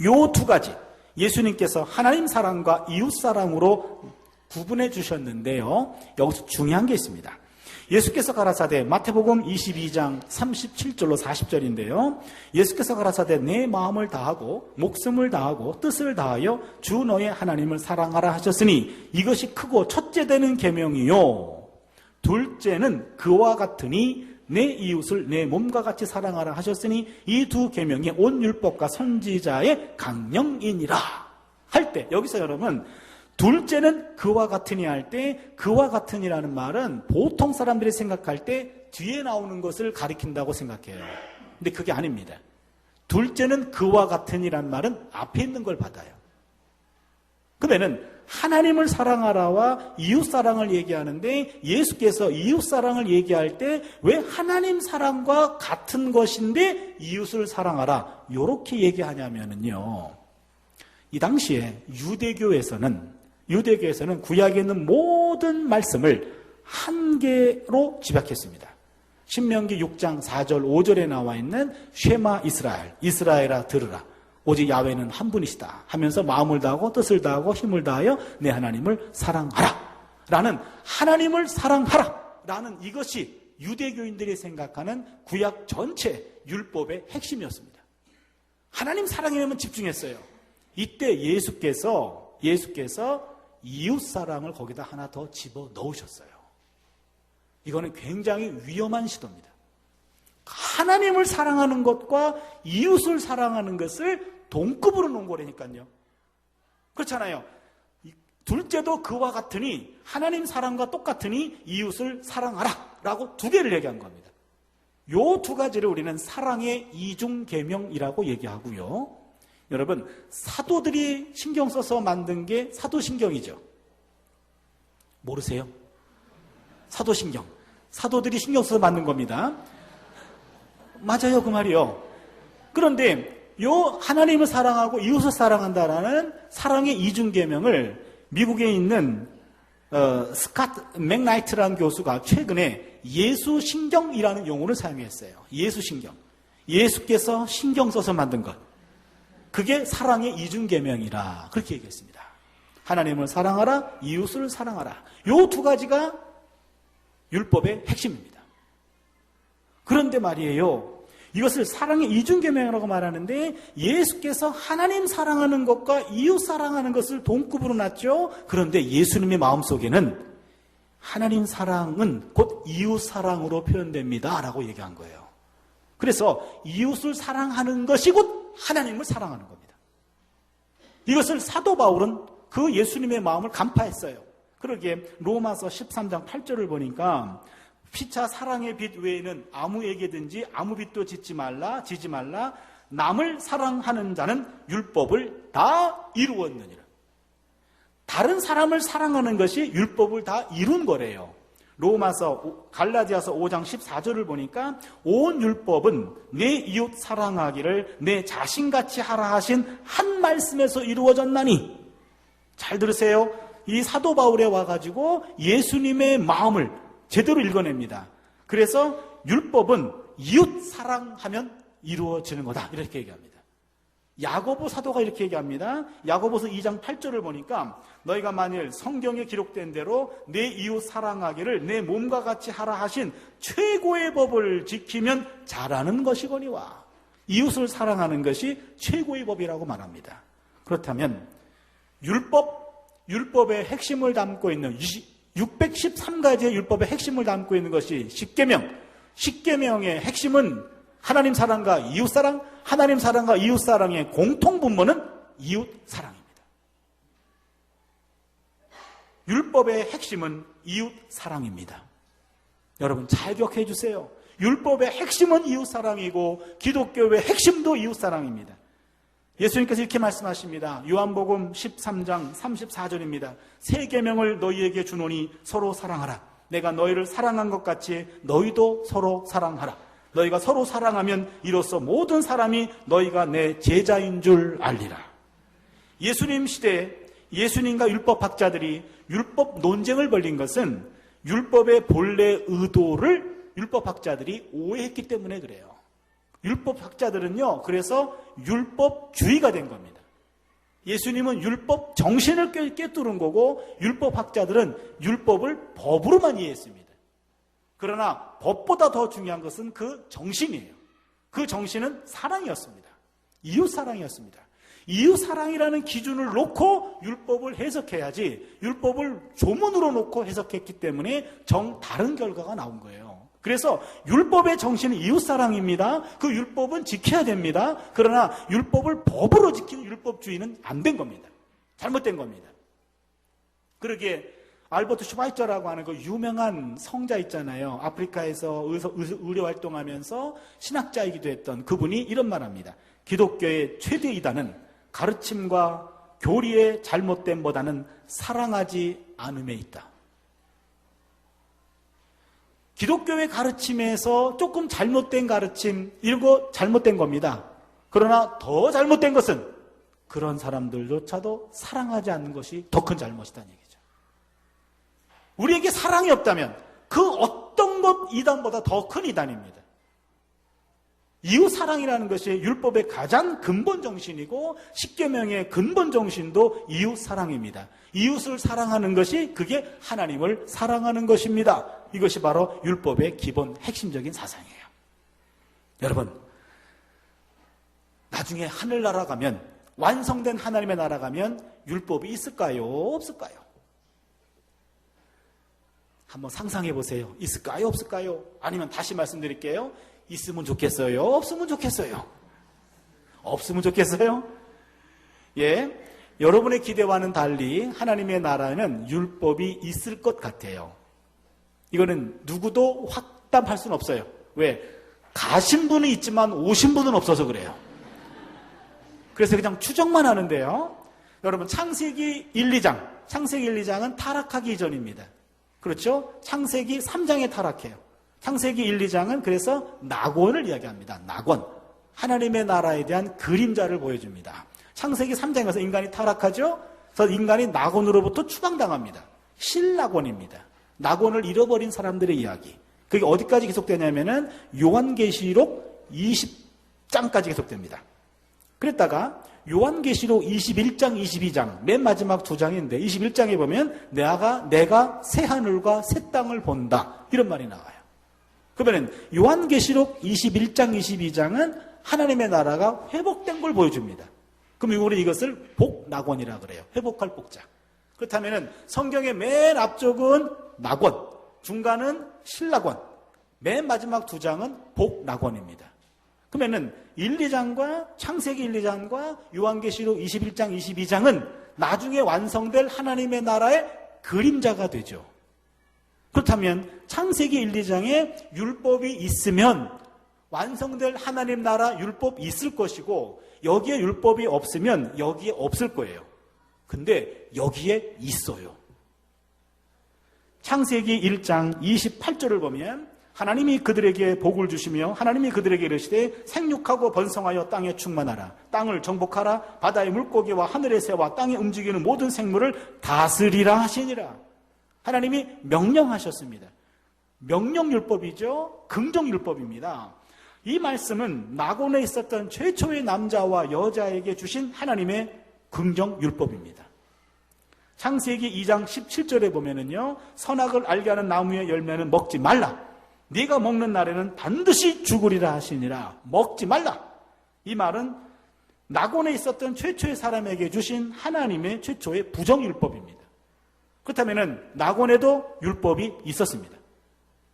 요 2가지 예수님께서 하나님 사랑과 이웃 사랑으로 구분해 주셨는데요. 여기서 중요한 게 있습니다. 예수께서 가라사대, 마태복음 22장 37절로 40절인데요. 예수께서 가라사대 내 마음을 다하고 목숨을 다하고 뜻을 다하여 주 너의 하나님을 사랑하라 하셨으니 이것이 크고 첫째 되는 계명이요. 둘째는 그와 같으니 내 이웃을 내 몸과 같이 사랑하라 하셨으니 이 2 계명이 온 율법과 선지자의 강령이니라 할 때, 여기서 여러분 둘째는 그와 같으니 할 때 그와 같으니라는 말은 보통 사람들이 생각할 때 뒤에 나오는 것을 가리킨다고 생각해요. 근데 그게 아닙니다. 둘째는 그와 같으니라는 말은 앞에 있는 걸 받아요. 그러면은 하나님을 사랑하라와 이웃 사랑을 얘기하는데 예수께서 이웃 사랑을 얘기할 때 왜 하나님 사랑과 같은 것인데 이웃을 사랑하라 이렇게 얘기하냐면요. 이 당시에 유대교에서는 구약에 있는 모든 말씀을 한 개로 집약했습니다. 신명기 6장 4절 5절에 나와 있는 쉐마 이스라엘, 이스라엘아 들으라. 오직 야훼는 한 분이시다 하면서 마음을 다하고 뜻을 다하고 힘을 다하여 내 하나님을 사랑하라 라는, 하나님을 사랑하라 라는 이것이 유대교인들이 생각하는 구약 전체 율법의 핵심이었습니다. 하나님 사랑에만 집중했어요. 이때 예수께서 이웃 사랑을 거기다 하나 더 집어 넣으셨어요. 이거는 굉장히 위험한 시도입니다. 하나님을 사랑하는 것과 이웃을 사랑하는 것을 동급으로 놓은 거라니까요. 그렇잖아요. 둘째도 그와 같으니 하나님 사랑과 똑같으니 이웃을 사랑하라 라고 두 개를 얘기한 겁니다. 요 두 가지를 우리는 사랑의 이중계명이라고 얘기하고요. 여러분, 사도들이 신경 써서 만든 게 사도신경이죠. 모르세요? 사도신경. 사도들이 신경 써서 만든 겁니다. 맞아요, 그 말이요. 그런데 요 하나님을 사랑하고 이웃을 사랑한다라는 사랑의 이중계명을 미국에 있는 스캇 맥나이트라는 교수가 최근에 예수신경이라는 용어를 사용했어요. 예수신경. 예수께서 신경 써서 만든 것. 그게 사랑의 이중계명이라 그렇게 얘기했습니다. 하나님을 사랑하라, 이웃을 사랑하라. 요 두 가지가 율법의 핵심입니다. 그런데 말이에요. 이것을 사랑의 이중계명이라고 말하는데 예수께서 하나님 사랑하는 것과 이웃 사랑하는 것을 동급으로 놨죠. 그런데 예수님의 마음속에는 하나님 사랑은 곧 이웃 사랑으로 표현됩니다 라고 얘기한 거예요. 그래서 이웃을 사랑하는 것이 곧 하나님을 사랑하는 겁니다. 이것을 사도 바울은 그 예수님의 마음을 간파했어요. 그러기에 로마서 13장 8절을 보니까 피차 사랑의 빛 외에는 아무에게든지 아무 빛도 지지 말라. 남을 사랑하는 자는 율법을 다 이루었느니라. 다른 사람을 사랑하는 것이 율법을 다 이룬 거래요. 갈라디아서 5장 14절을 보니까 온 율법은 내 이웃 사랑하기를 내 자신같이 하라 하신 한 말씀에서 이루어졌나니. 잘 들으세요. 이 사도 바울에 와가지고 예수님의 마음을 제대로 읽어냅니다. 그래서 율법은 이웃 사랑하면 이루어지는 거다. 이렇게 얘기합니다. 야고보 사도가 이렇게 얘기합니다. 야고보서 2장 8절을 보니까 너희가 만일 성경에 기록된 대로 내 이웃 사랑하기를 내 몸과 같이 하라 하신 최고의 법을 지키면 잘하는 것이거니와. 이웃을 사랑하는 것이 최고의 법이라고 말합니다. 그렇다면 율법의 핵심을 담고 있는 613가지의 율법의 핵심을 담고 있는 것이 십계명. 십계명의 핵심은 하나님 사랑과 이웃 사랑, 하나님 사랑과 이웃 사랑의 공통 분모는 이웃 사랑입니다. 율법의 핵심은 이웃 사랑입니다. 여러분 잘 기억해 주세요. 율법의 핵심은 이웃 사랑이고 기독교의 핵심도 이웃 사랑입니다. 예수님께서 이렇게 말씀하십니다. 요한복음 13장 34절입니다. 새 계명을 너희에게 주노니 서로 사랑하라. 내가 너희를 사랑한 것 같이 너희도 서로 사랑하라. 너희가 서로 사랑하면 이로써 모든 사람이 너희가 내 제자인 줄 알리라. 예수님 시대에 예수님과 율법학자들이 율법 논쟁을 벌린 것은 율법의 본래 의도를 율법학자들이 오해했기 때문에 그래요. 율법학자들은요, 그래서 율법주의가 된 겁니다. 예수님은 율법 정신을 꿰뚫은 거고 율법학자들은 율법을 법으로만 이해했습니다. 그러나 법보다 더 중요한 것은 그 정신이에요. 그 정신은 사랑이었습니다. 이웃사랑이었습니다. 이웃사랑이라는 기준을 놓고 율법을 해석해야지 율법을 조문으로 놓고 해석했기 때문에 다른 결과가 나온 거예요. 그래서 율법의 정신은 이웃사랑입니다. 그 율법은 지켜야 됩니다. 그러나 율법을 법으로 지키는 율법주의는 안 된 겁니다. 잘못된 겁니다. 그러기에 알버트 슈바이처라고 하는 그 유명한 성자 있잖아요. 아프리카에서 의료 활동하면서 신학자이기도 했던 그분이 이런 말합니다. 기독교의 최대 이단은 가르침과 교리의 잘못됨보다는 사랑하지 않음에 있다. 기독교의 가르침에서 조금 잘못된 가르침, 이거 잘못된 겁니다. 그러나 더 잘못된 것은 그런 사람들조차도 사랑하지 않는 것이 더 큰 잘못이라는 얘기죠. 우리에게 사랑이 없다면 그 어떤 것 이단보다 더 큰 이단입니다. 이웃 사랑이라는 것이 율법의 가장 근본 정신이고 십계명의 근본 정신도 이웃 사랑입니다. 이웃을 사랑하는 것이 그게 하나님을 사랑하는 것입니다. 이것이 바로 율법의 기본 핵심적인 사상이에요. 여러분, 나중에 하늘나라 가면, 완성된 하나님의 나라 가면 율법이 있을까요? 없을까요? 한번 상상해 보세요. 있을까요? 없을까요? 아니면 다시 말씀드릴게요. 있으면 좋겠어요? 없으면 좋겠어요? 없으면 좋겠어요? 예, 여러분의 기대와는 달리 하나님의 나라에는 율법이 있을 것 같아요. 이거는 누구도 확답할 수는 없어요. 왜? 가신 분은 있지만 오신 분은 없어서 그래요. 그래서 그냥 추정만 하는데요. 여러분, 창세기 1, 2장. 창세기 1, 2장은 타락하기 이전입니다. 그렇죠? 창세기 3장에 타락해요. 창세기 1, 2장은 그래서 낙원을 이야기합니다. 낙원. 하나님의 나라에 대한 그림자를 보여줍니다. 창세기 3장에서 인간이 타락하죠? 그래서 인간이 낙원으로부터 추방당합니다. 실낙원입니다. 낙원을 잃어버린 사람들의 이야기. 그게 어디까지 계속되냐면은 요한계시록 20장까지 계속됩니다. 그랬다가 요한계시록 21장, 22장, 맨 마지막 두 장인데 21장에 보면 내가 새 하늘과 새 땅을 본다. 이런 말이 나와요. 그러면 요한계시록 21장, 22장은 하나님의 나라가 회복된 걸 보여줍니다. 그럼 우리는 이것을 복낙원이라 그래요. 회복할 복자. 그렇다면 성경의 맨 앞쪽은 낙원, 중간은 실낙원, 맨 마지막 두 장은 복낙원입니다. 그러면은 1, 2장과 창세기 1, 2장과 요한계시록 21장, 22장은 나중에 완성될 하나님의 나라의 그림자가 되죠. 그렇다면 창세기 1, 2장에 율법이 있으면 완성될 하나님 나라 율법이 있을 것이고 여기에 율법이 없으면 여기에 없을 거예요. 근데 여기에 있어요. 창세기 1장 28절을 보면 하나님이 그들에게 복을 주시며 하나님이 그들에게 이르시되 생육하고 번성하여 땅에 충만하라. 땅을 정복하라. 바다의 물고기와 하늘의 새와 땅에 움직이는 모든 생물을 다스리라 하시니라. 하나님이 명령하셨습니다. 명령율법이죠. 긍정율법입니다. 이 말씀은 낙원에 있었던 최초의 남자와 여자에게 주신 하나님의 긍정율법입니다. 창세기 2장 17절에 보면은요, 선악을 알게 하는 나무의 열매는 먹지 말라. 네가 먹는 날에는 반드시 죽으리라 하시니라. 먹지 말라. 이 말은 낙원에 있었던 최초의 사람에게 주신 하나님의 최초의 부정율법입니다. 그렇다면 낙원에도 율법이 있었습니다.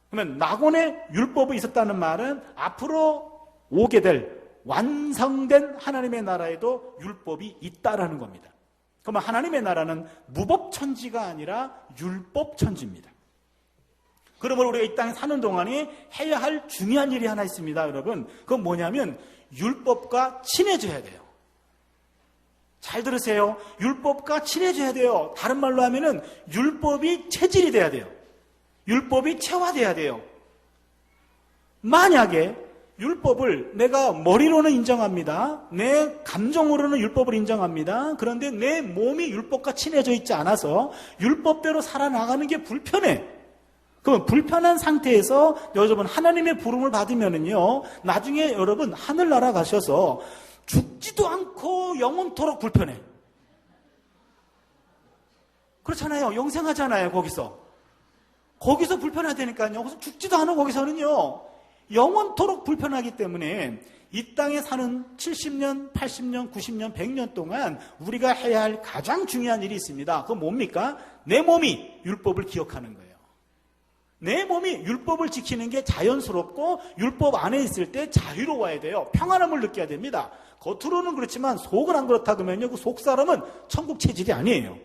그러면 낙원에 율법이 있었다는 말은 앞으로 오게 될 완성된 하나님의 나라에도 율법이 있다라는 겁니다. 그러면 하나님의 나라는 무법천지가 아니라 율법천지입니다. 그러므로 우리가 이 땅에 사는 동안에 해야 할 중요한 일이 하나 있습니다, 여러분. 그건 뭐냐면 율법과 친해져야 돼요. 잘 들으세요. 율법과 친해져야 돼요. 다른 말로 하면은 율법이 체질이 돼야 돼요. 율법이 체화돼야 돼요. 만약에 율법을 내가 머리로는 인정합니다. 내 감정으로는 율법을 인정합니다. 그런데 내 몸이 율법과 친해져 있지 않아서 율법대로 살아나가는 게 불편해. 그럼 불편한 상태에서 여러분 하나님의 부름을 받으면은요, 나중에 여러분 하늘나라 가셔서 죽지도 않고 영원토록 불편해. 그렇잖아요. 영생하잖아요. 거기서 불편하다니까요. 거기서 죽지도 않아. 거기서는요 영원토록 불편하기 때문에 이 땅에 사는 70년, 80년, 90년, 100년 동안 우리가 해야 할 가장 중요한 일이 있습니다. 그건 뭡니까? 내 몸이 율법을 기억하는 거예요. 내 몸이 율법을 지키는 게 자연스럽고 율법 안에 있을 때 자유로워야 돼요. 평안함을 느껴야 됩니다. 겉으로는 그렇지만 속은 안 그렇다 그러면요, 그 속 사람은 천국 체질이 아니에요.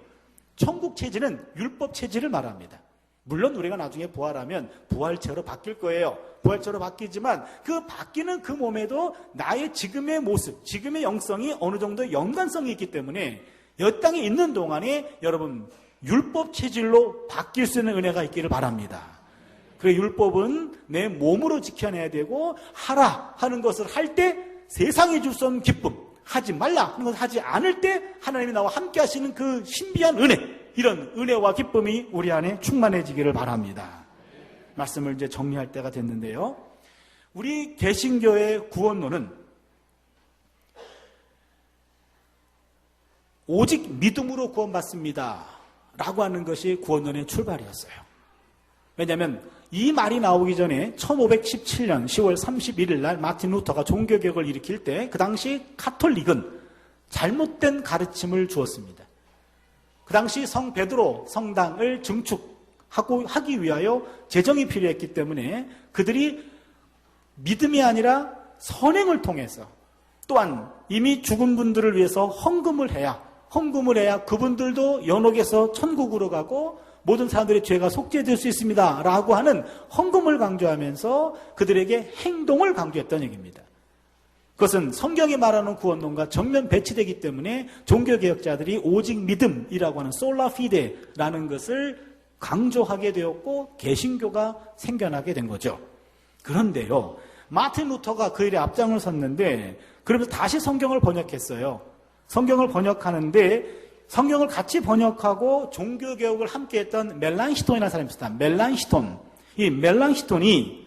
천국 체질은 율법 체질을 말합니다. 물론 우리가 나중에 부활하면 부활체로 바뀔 거예요. 부활체로 바뀌지만 그 바뀌는 그 몸에도 나의 지금의 모습, 지금의 영성이 어느 정도 연관성이 있기 때문에 이 땅에 있는 동안에 여러분 율법 체질로 바뀔 수 있는 은혜가 있기를 바랍니다. 그래, 율법은 내 몸으로 지켜내야 되고 하라 하는 것을 할 때 세상에 줄 수 없는 기쁨, 하지 말라 하는 것을 하지 않을 때 하나님이 나와 함께 하시는 그 신비한 은혜, 이런 은혜와 기쁨이 우리 안에 충만해지기를 바랍니다. 말씀을 이제 정리할 때가 됐는데요. 우리 개신교의 구원론은 오직 믿음으로 구원받습니다 라고 하는 것이 구원론의 출발이었어요. 왜냐하면 이 말이 나오기 전에 1517년 10월 31일 날 마틴 루터가 종교개혁을 일으킬 때 그 당시 카톨릭은 잘못된 가르침을 주었습니다. 그 당시 성 베드로 성당을 하기 위하여 재정이 필요했기 때문에 그들이 믿음이 아니라 선행을 통해서 또한 이미 죽은 분들을 위해서 헌금을 해야 그분들도 연옥에서 천국으로 가고 모든 사람들의 죄가 속죄될 수 있습니다 라고 하는 헌금을 강조하면서 그들에게 행동을 강조했던 얘기입니다. 그것은 성경이 말하는 구원론과 정면 배치되기 때문에 종교개혁자들이 오직 믿음이라고 하는 솔라 피데라는 것을 강조하게 되었고 개신교가 생겨나게 된 거죠. 그런데요, 마틴 루터가 그 일에 앞장을 섰는데 그러면서 다시 성경을 번역했어요. 성경을 번역하는데 성경을 같이 번역하고 종교개혁을 함께했던 멜랑시톤이라는 사람이 있습니다. 멜랑시톤. 이 멜랑시톤이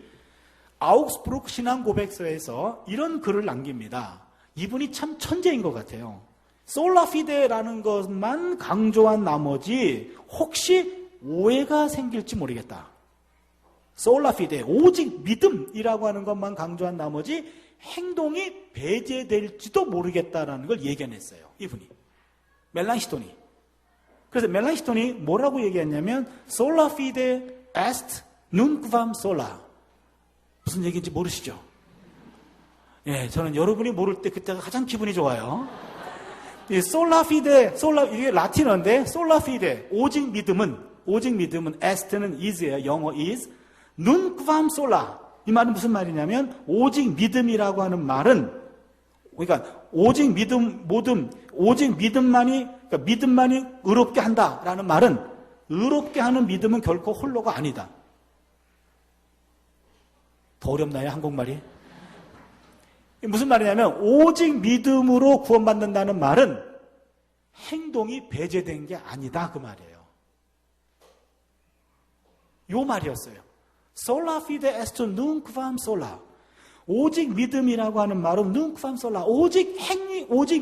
아우그스부르크 신앙고백서에서 이런 글을 남깁니다. 이분이 참 천재인 것 같아요. 솔라 피데라는 것만 강조한 나머지 혹시 오해가 생길지 모르겠다. 솔라 피데, 오직 믿음이라고 하는 것만 강조한 나머지 행동이 배제될지도 모르겠다라는 걸 예견했어요. 이분이. 멜랑시톤이. 그래서 멜랑시톤이 뭐라고 얘기했냐면 솔라 피데 에스트 눈쿠밤 솔라. 무슨 얘기인지 모르시죠? 예, 저는 여러분이 모를 때 그때가 가장 기분이 좋아요. 이 솔라 피데, 이게 라틴어인데 솔라 피데, 오직 믿음은 에스트는 is예요. 영어 is. 눈쿠밤 솔라. 이 말은 무슨 말이냐면 오직 믿음이라고 하는 말은 그러니까 오직 믿음만이 의롭게 한다라는 말은 의롭게 하는 믿음은 결코 홀로가 아니다. 더 어렵나요, 한국말이? 무슨 말이냐면 오직 믿음으로 구원받는다는 말은 행동이 배제된 게 아니다 그 말이에요. 요 말이었어요. 솔라 피데 에스토 눈쿠밤 솔라. 오직 믿음이라고 하는 말은 눈쿠밤 솔라. 오직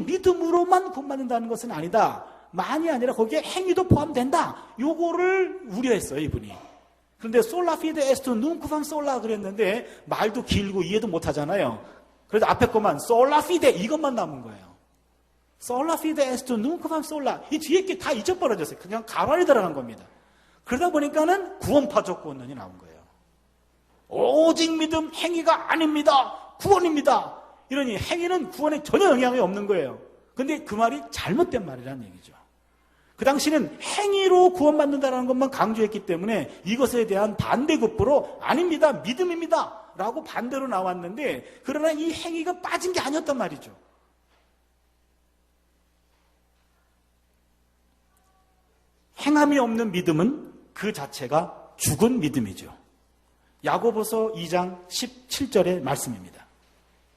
믿음으로만 구원받는다는 것은 아니다. 만이 아니라 거기에 행위도 포함된다. 요거를 우려했어요, 이분이. 그런데 솔라 피데 에스토 눈쿠밤 솔라 그랬는데 말도 길고 이해도 못 하잖아요. 그래서 앞에 것만 솔라 피데 이것만 남은 거예요. 솔라 피데 에스토 눈쿠밤 솔라. 이 뒤에 게 다 잊어버려졌어요. 그냥 가발이 들어간 겁니다. 그러다 보니까는 구원파적 구원론이 나온 거예요. 오직 믿음 행위가 아닙니다. 구원입니다. 이러니 행위는 구원에 전혀 영향이 없는 거예요. 근데 그 말이 잘못된 말이라는 얘기죠. 그 당시는 행위로 구원받는다는 것만 강조했기 때문에 이것에 대한 반대급부로 아닙니다. 믿음입니다. 라고 반대로 나왔는데 그러나 이 행위가 빠진 게 아니었단 말이죠. 행함이 없는 믿음은 그 자체가 죽은 믿음이죠. 야고보서 2장 17절의 말씀입니다.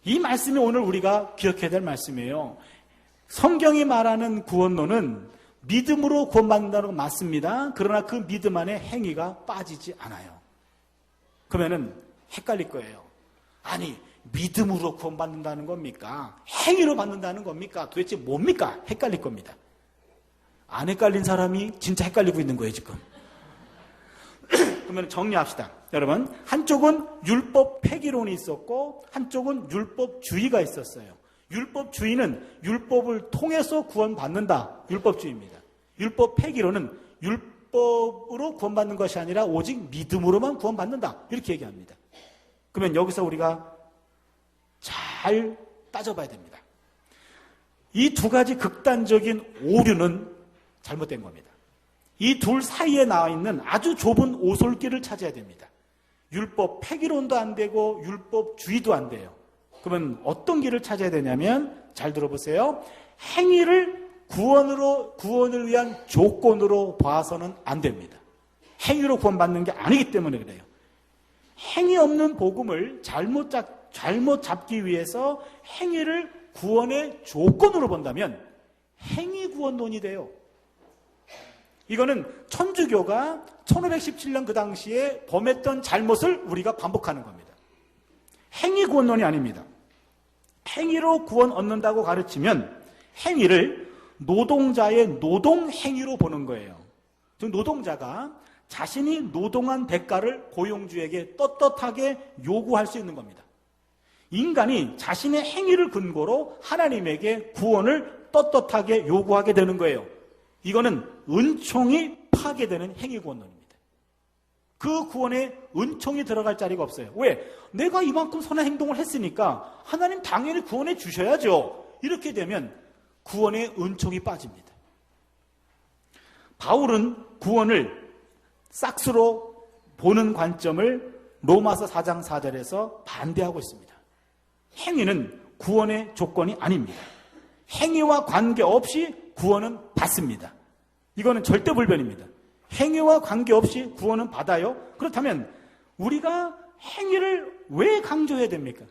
이 말씀이 오늘 우리가 기억해야 될 말씀이에요. 성경이 말하는 구원론은 믿음으로 구원받는다는 건 맞습니다. 그러나 그 믿음 안에 행위가 빠지지 않아요. 그러면은 헷갈릴 거예요. 아니, 믿음으로 구원받는다는 겁니까? 행위로 받는다는 겁니까? 도대체 뭡니까? 헷갈릴 겁니다. 안 헷갈린 사람이 진짜 헷갈리고 있는 거예요, 지금. 그러면 정리합시다. 여러분, 한쪽은 율법 폐기론이 있었고 한쪽은 율법주의가 있었어요. 율법주의는 율법을 통해서 구원받는다. 율법주의입니다. 율법 폐기론은 율법으로 구원받는 것이 아니라 오직 믿음으로만 구원받는다. 이렇게 얘기합니다. 그러면 여기서 우리가 잘 따져봐야 됩니다. 이 두 가지 극단적인 오류는 잘못된 겁니다. 이 둘 사이에 나와 있는 아주 좁은 오솔길을 찾아야 됩니다. 율법 폐기론도 안 되고 율법주의도 안 돼요. 그러면 어떤 길을 찾아야 되냐면 잘 들어보세요. 행위를 구원을 위한 조건으로 봐서는 안 됩니다. 행위로 구원받는 게 아니기 때문에 그래요. 행위 없는 복음을 잘못 잡기 위해서 행위를 구원의 조건으로 본다면 행위 구원론이 돼요. 이거는 천주교가 1517년 그 당시에 범했던 잘못을 우리가 반복하는 겁니다. 행위 구원론이 아닙니다. 행위로 구원 얻는다고 가르치면 행위를 노동자의 노동 행위로 보는 거예요. 즉 노동자가 자신이 노동한 대가를 고용주에게 떳떳하게 요구할 수 있는 겁니다. 인간이 자신의 행위를 근거로 하나님에게 구원을 떳떳하게 요구하게 되는 거예요. 이거는 은총이 파괴되는 행위 구원론입니다. 그 구원에 은총이 들어갈 자리가 없어요. 왜? 내가 이만큼 선한 행동을 했으니까 하나님 당연히 구원해 주셔야죠. 이렇게 되면 구원의 은총이 빠집니다. 바울은 구원을 싹스로 보는 관점을 로마서 4장 4절에서 반대하고 있습니다. 행위는 구원의 조건이 아닙니다. 행위와 관계없이 구원은 받습니다. 이거는 절대 불변입니다. 행위와 관계없이 구원은 받아요. 그렇다면 우리가 행위를 왜 강조해야 됩니까?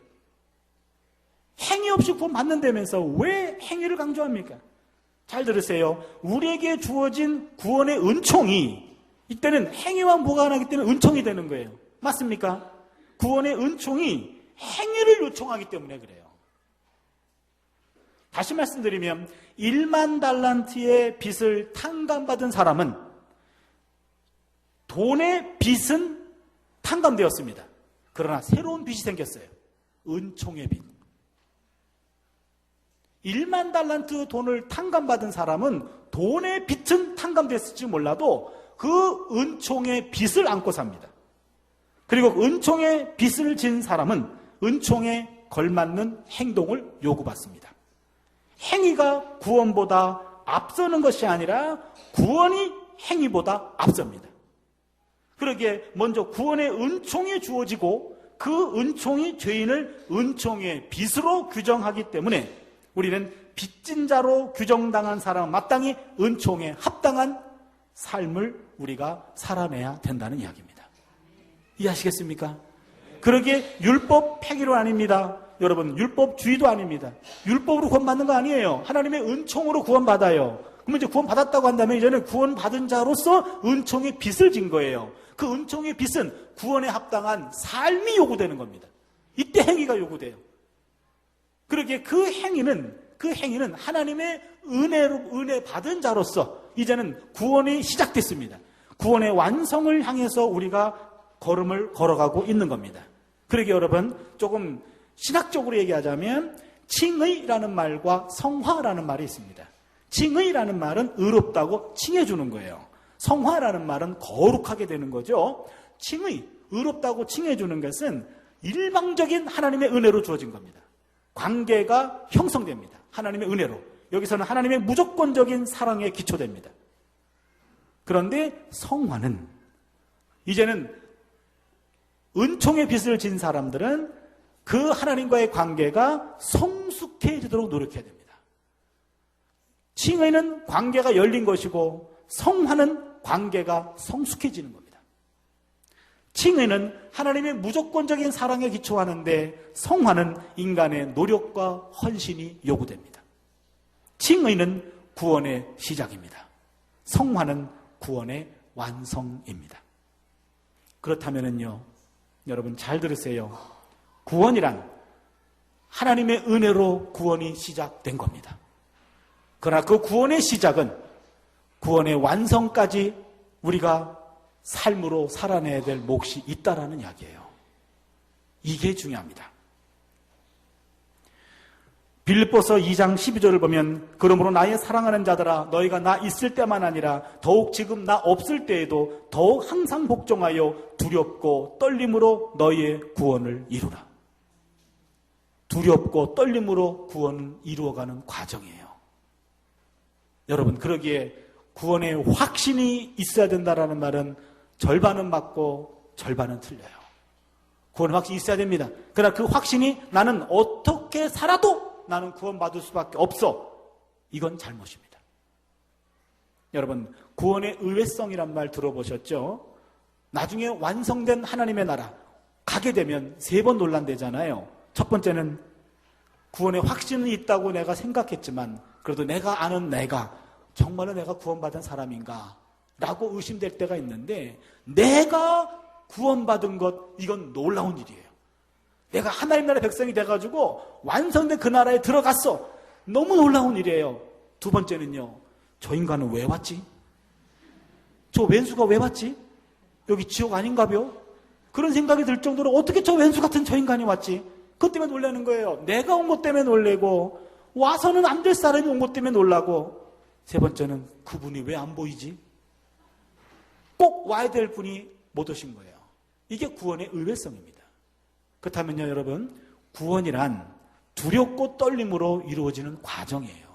행위 없이 구원 받는다면서 왜 행위를 강조합니까? 잘 들으세요. 우리에게 주어진 구원의 은총이 이때는 행위와 무관하기 때문에 은총이 되는 거예요. 맞습니까? 구원의 은총이 행위를 요청하기 때문에 그래요. 다시 말씀드리면 1만 달란트의 빚을 탕감받은 사람은 돈의 빚은 탕감되었습니다. 그러나 새로운 빚이 생겼어요. 은총의 빚. 1만 달란트 돈을 탕감받은 사람은 돈의 빚은 탕감됐을지 몰라도 그 은총의 빚을 안고 삽니다. 그리고 은총의 빚을 진 사람은 은총에 걸맞는 행동을 요구받습니다. 행위가 구원보다 앞서는 것이 아니라 구원이 행위보다 앞섭니다. 그러기에 먼저 구원의 은총이 주어지고 그 은총이 죄인을 은총의 빚으로 규정하기 때문에 우리는 빚진 자로 규정당한 사람은 마땅히 은총에 합당한 삶을 우리가 살아내야 된다는 이야기입니다. 이해하시겠습니까? 그러기에 율법 폐기로 아닙니다. 여러분, 율법주의도 아닙니다. 율법으로 구원받는 거 아니에요. 하나님의 은총으로 구원받아요. 그러면 이제 구원받았다고 한다면 이제는 구원받은 자로서 은총의 빚을 진 거예요. 그 은총의 빚은 구원에 합당한 삶이 요구되는 겁니다. 이때 행위가 요구돼요. 그러기에 그 행위는 하나님의 은혜 받은 자로서 이제는 구원이 시작됐습니다. 구원의 완성을 향해서 우리가 걸음을 걸어가고 있는 겁니다. 그러기에 여러분, 조금 신학적으로 얘기하자면 칭의라는 말과 성화라는 말이 있습니다. 칭의라는 말은 의롭다고 칭해주는 거예요. 성화라는 말은 거룩하게 되는 거죠. 칭의, 의롭다고 칭해주는 것은 일방적인 하나님의 은혜로 주어진 겁니다. 관계가 형성됩니다. 하나님의 은혜로. 여기서는 하나님의 무조건적인 사랑에 기초됩니다. 그런데 성화는 이제는 은총의 빚을 진 사람들은 그 하나님과의 관계가 성숙해지도록 노력해야 됩니다. 칭의는 관계가 열린 것이고 성화는 관계가 성숙해지는 겁니다. 칭의는 하나님의 무조건적인 사랑에 기초하는데 성화는 인간의 노력과 헌신이 요구됩니다. 칭의는 구원의 시작입니다. 성화는 구원의 완성입니다. 그렇다면요, 여러분 잘 들으세요. 구원이란 하나님의 은혜로 구원이 시작된 겁니다. 그러나 그 구원의 시작은 구원의 완성까지 우리가 삶으로 살아내야 될 몫이 있다라는 이야기예요. 이게 중요합니다. 빌립보서 2장 12절을 보면 그러므로 나의 사랑하는 자들아 너희가 나 있을 때만 아니라 더욱 지금 나 없을 때에도 더욱 항상 복종하여 두렵고 떨림으로 너희의 구원을 이루라. 두렵고 떨림으로 구원을 이루어가는 과정이에요. 여러분, 그러기에 구원의 확신이 있어야 된다라는 말은 절반은 맞고 절반은 틀려요. 구원의 확신이 있어야 됩니다. 그러나 그 확신이 나는 어떻게 살아도 나는 구원받을 수밖에 없어. 이건 잘못입니다. 여러분, 구원의 의외성이란 말 들어보셨죠? 나중에 완성된 하나님의 나라 가게 되면 3번 논란되잖아요. 첫 번째는 구원의 확신은 있다고 내가 생각했지만 그래도 내가 아는 내가 정말로 내가 구원받은 사람인가? 라고 의심될 때가 있는데 내가 구원받은 것, 이건 놀라운 일이에요. 내가 하나님 나라의 백성이 돼가지고 완성된 그 나라에 들어갔어. 너무 놀라운 일이에요. 두 번째는요, 저 인간은 왜 왔지? 저 왼수가 왜 왔지? 여기 지옥 아닌가벼? 그런 생각이 들 정도로 어떻게 저 왼수 같은 저 인간이 왔지? 그것 때문에 놀라는 거예요. 내가 온 것 때문에 놀래고 와서는 안 될 사람이 온 것 때문에 놀라고 세 번째는 그분이 왜 안 보이지? 꼭 와야 될 분이 못 오신 거예요. 이게 구원의 의외성입니다. 그렇다면요, 여러분, 구원이란 두렵고 떨림으로 이루어지는 과정이에요.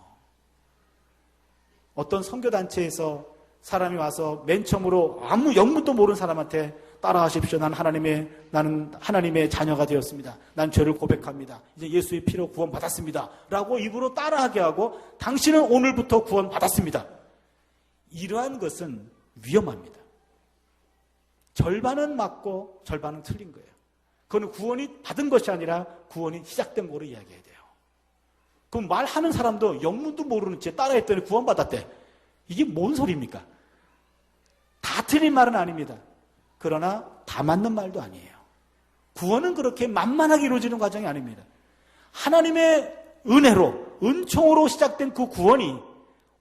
어떤 선교단체에서 사람이 와서 맨 처음으로 아무 영문도 모르는 사람한테 따라하십시오. 나는 하나님의 자녀가 되었습니다. 난 죄를 고백합니다. 이제 예수의 피로 구원받았습니다. 라고 입으로 따라하게 하고 당신은 오늘부터 구원받았습니다. 이러한 것은 위험합니다. 절반은 맞고 절반은 틀린 거예요. 그건 구원이 받은 것이 아니라 구원이 시작된 거로 이야기해야 돼요. 그럼 말하는 사람도 영문도 모르는 채 따라했더니 구원받았대. 이게 뭔 소리입니까? 다 틀린 말은 아닙니다. 그러나 다 맞는 말도 아니에요. 구원은 그렇게 만만하게 이루어지는 과정이 아닙니다. 하나님의 은혜로, 은총으로 시작된 그 구원이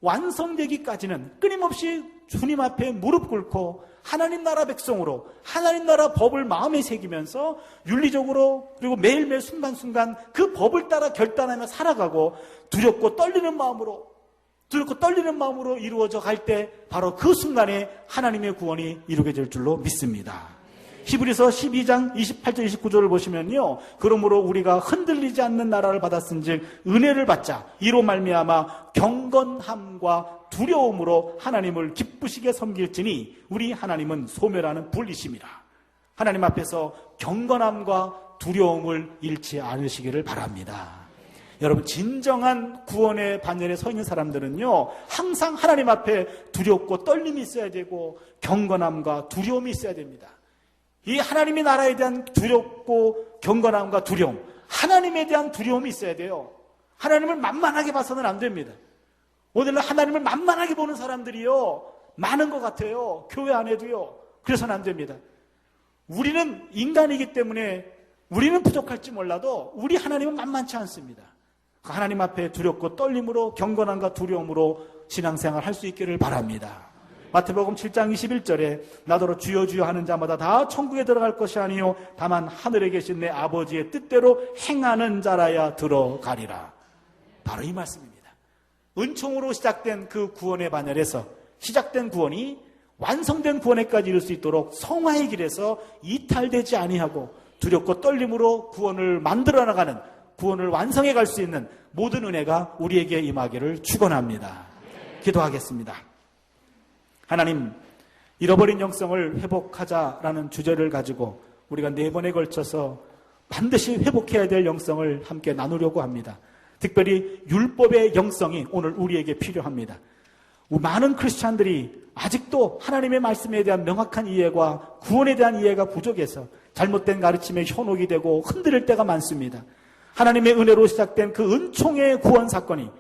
완성되기까지는 끊임없이 주님 앞에 무릎 꿇고 하나님 나라 백성으로 하나님 나라 법을 마음에 새기면서 윤리적으로 그리고 매일매일 순간순간 그 법을 따라 결단하며 살아가고 두렵고 떨리는 마음으로 이루어져 갈 때 바로 그 순간에 하나님의 구원이 이루어질 줄로 믿습니다. 히브리서 12장 28절 29절을 보시면요. 그러므로 우리가 흔들리지 않는 나라를 받았은즉 은혜를 받자 이로 말미암아 경건함과 두려움으로 하나님을 기쁘시게 섬길지니 우리 하나님은 소멸하는 불이심이라. 하나님 앞에서 경건함과 두려움을 잃지 않으시기를 바랍니다. 여러분, 진정한 구원의 반열에 서 있는 사람들은요, 항상 하나님 앞에 두렵고 떨림이 있어야 되고 경건함과 두려움이 있어야 됩니다. 이 하나님의 나라에 대한 두렵고 경건함과 두려움, 하나님에 대한 두려움이 있어야 돼요. 하나님을 만만하게 봐서는 안 됩니다. 오늘날 하나님을 만만하게 보는 사람들이요, 많은 것 같아요. 교회 안에도요. 그래서는 안 됩니다. 우리는 인간이기 때문에 우리는 부족할지 몰라도 우리 하나님은 만만치 않습니다. 하나님 앞에 두렵고 떨림으로 경건함과 두려움으로 신앙생활 할 수 있기를 바랍니다. 마태복음 7장 21절에 나더러 주여 주여 하는 자마다 다 천국에 들어갈 것이 아니요 다만 하늘에 계신 내 아버지의 뜻대로 행하는 자라야 들어가리라. 바로 이 말씀입니다. 은총으로 시작된 그 구원의 반열에서 시작된 구원이 완성된 구원에까지 이룰 수 있도록 성화의 길에서 이탈되지 아니하고 두렵고 떨림으로 구원을 만들어 나가는, 구원을 완성해 갈 수 있는 모든 은혜가 우리에게 임하기를 축원합니다. 기도하겠습니다. 하나님, 잃어버린 영성을 회복하자라는 주제를 가지고 우리가 4번에 걸쳐서 반드시 회복해야 될 영성을 함께 나누려고 합니다. 특별히 율법의 영성이 오늘 우리에게 필요합니다. 많은 크리스찬들이 아직도 하나님의 말씀에 대한 명확한 이해와 구원에 대한 이해가 부족해서 잘못된 가르침에 현혹이 되고 흔들릴 때가 많습니다. 하나님의 은혜로 시작된 그 은총의 구원 사건이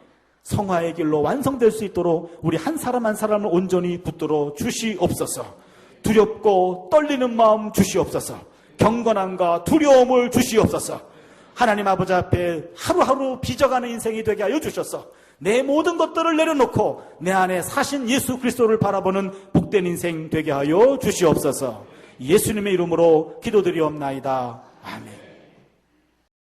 성화의 길로 완성될 수 있도록 우리 한 사람 한 사람을 온전히 붙들어 주시옵소서. 두렵고 떨리는 마음 주시옵소서. 경건함과 두려움을 주시옵소서. 하나님 아버지 앞에 하루하루 빚어가는 인생이 되게 하여 주셔서 내 모든 것들을 내려놓고 내 안에 사신 예수 그리스도를 바라보는 복된 인생 되게 하여 주시옵소서. 예수님의 이름으로 기도드리옵나이다.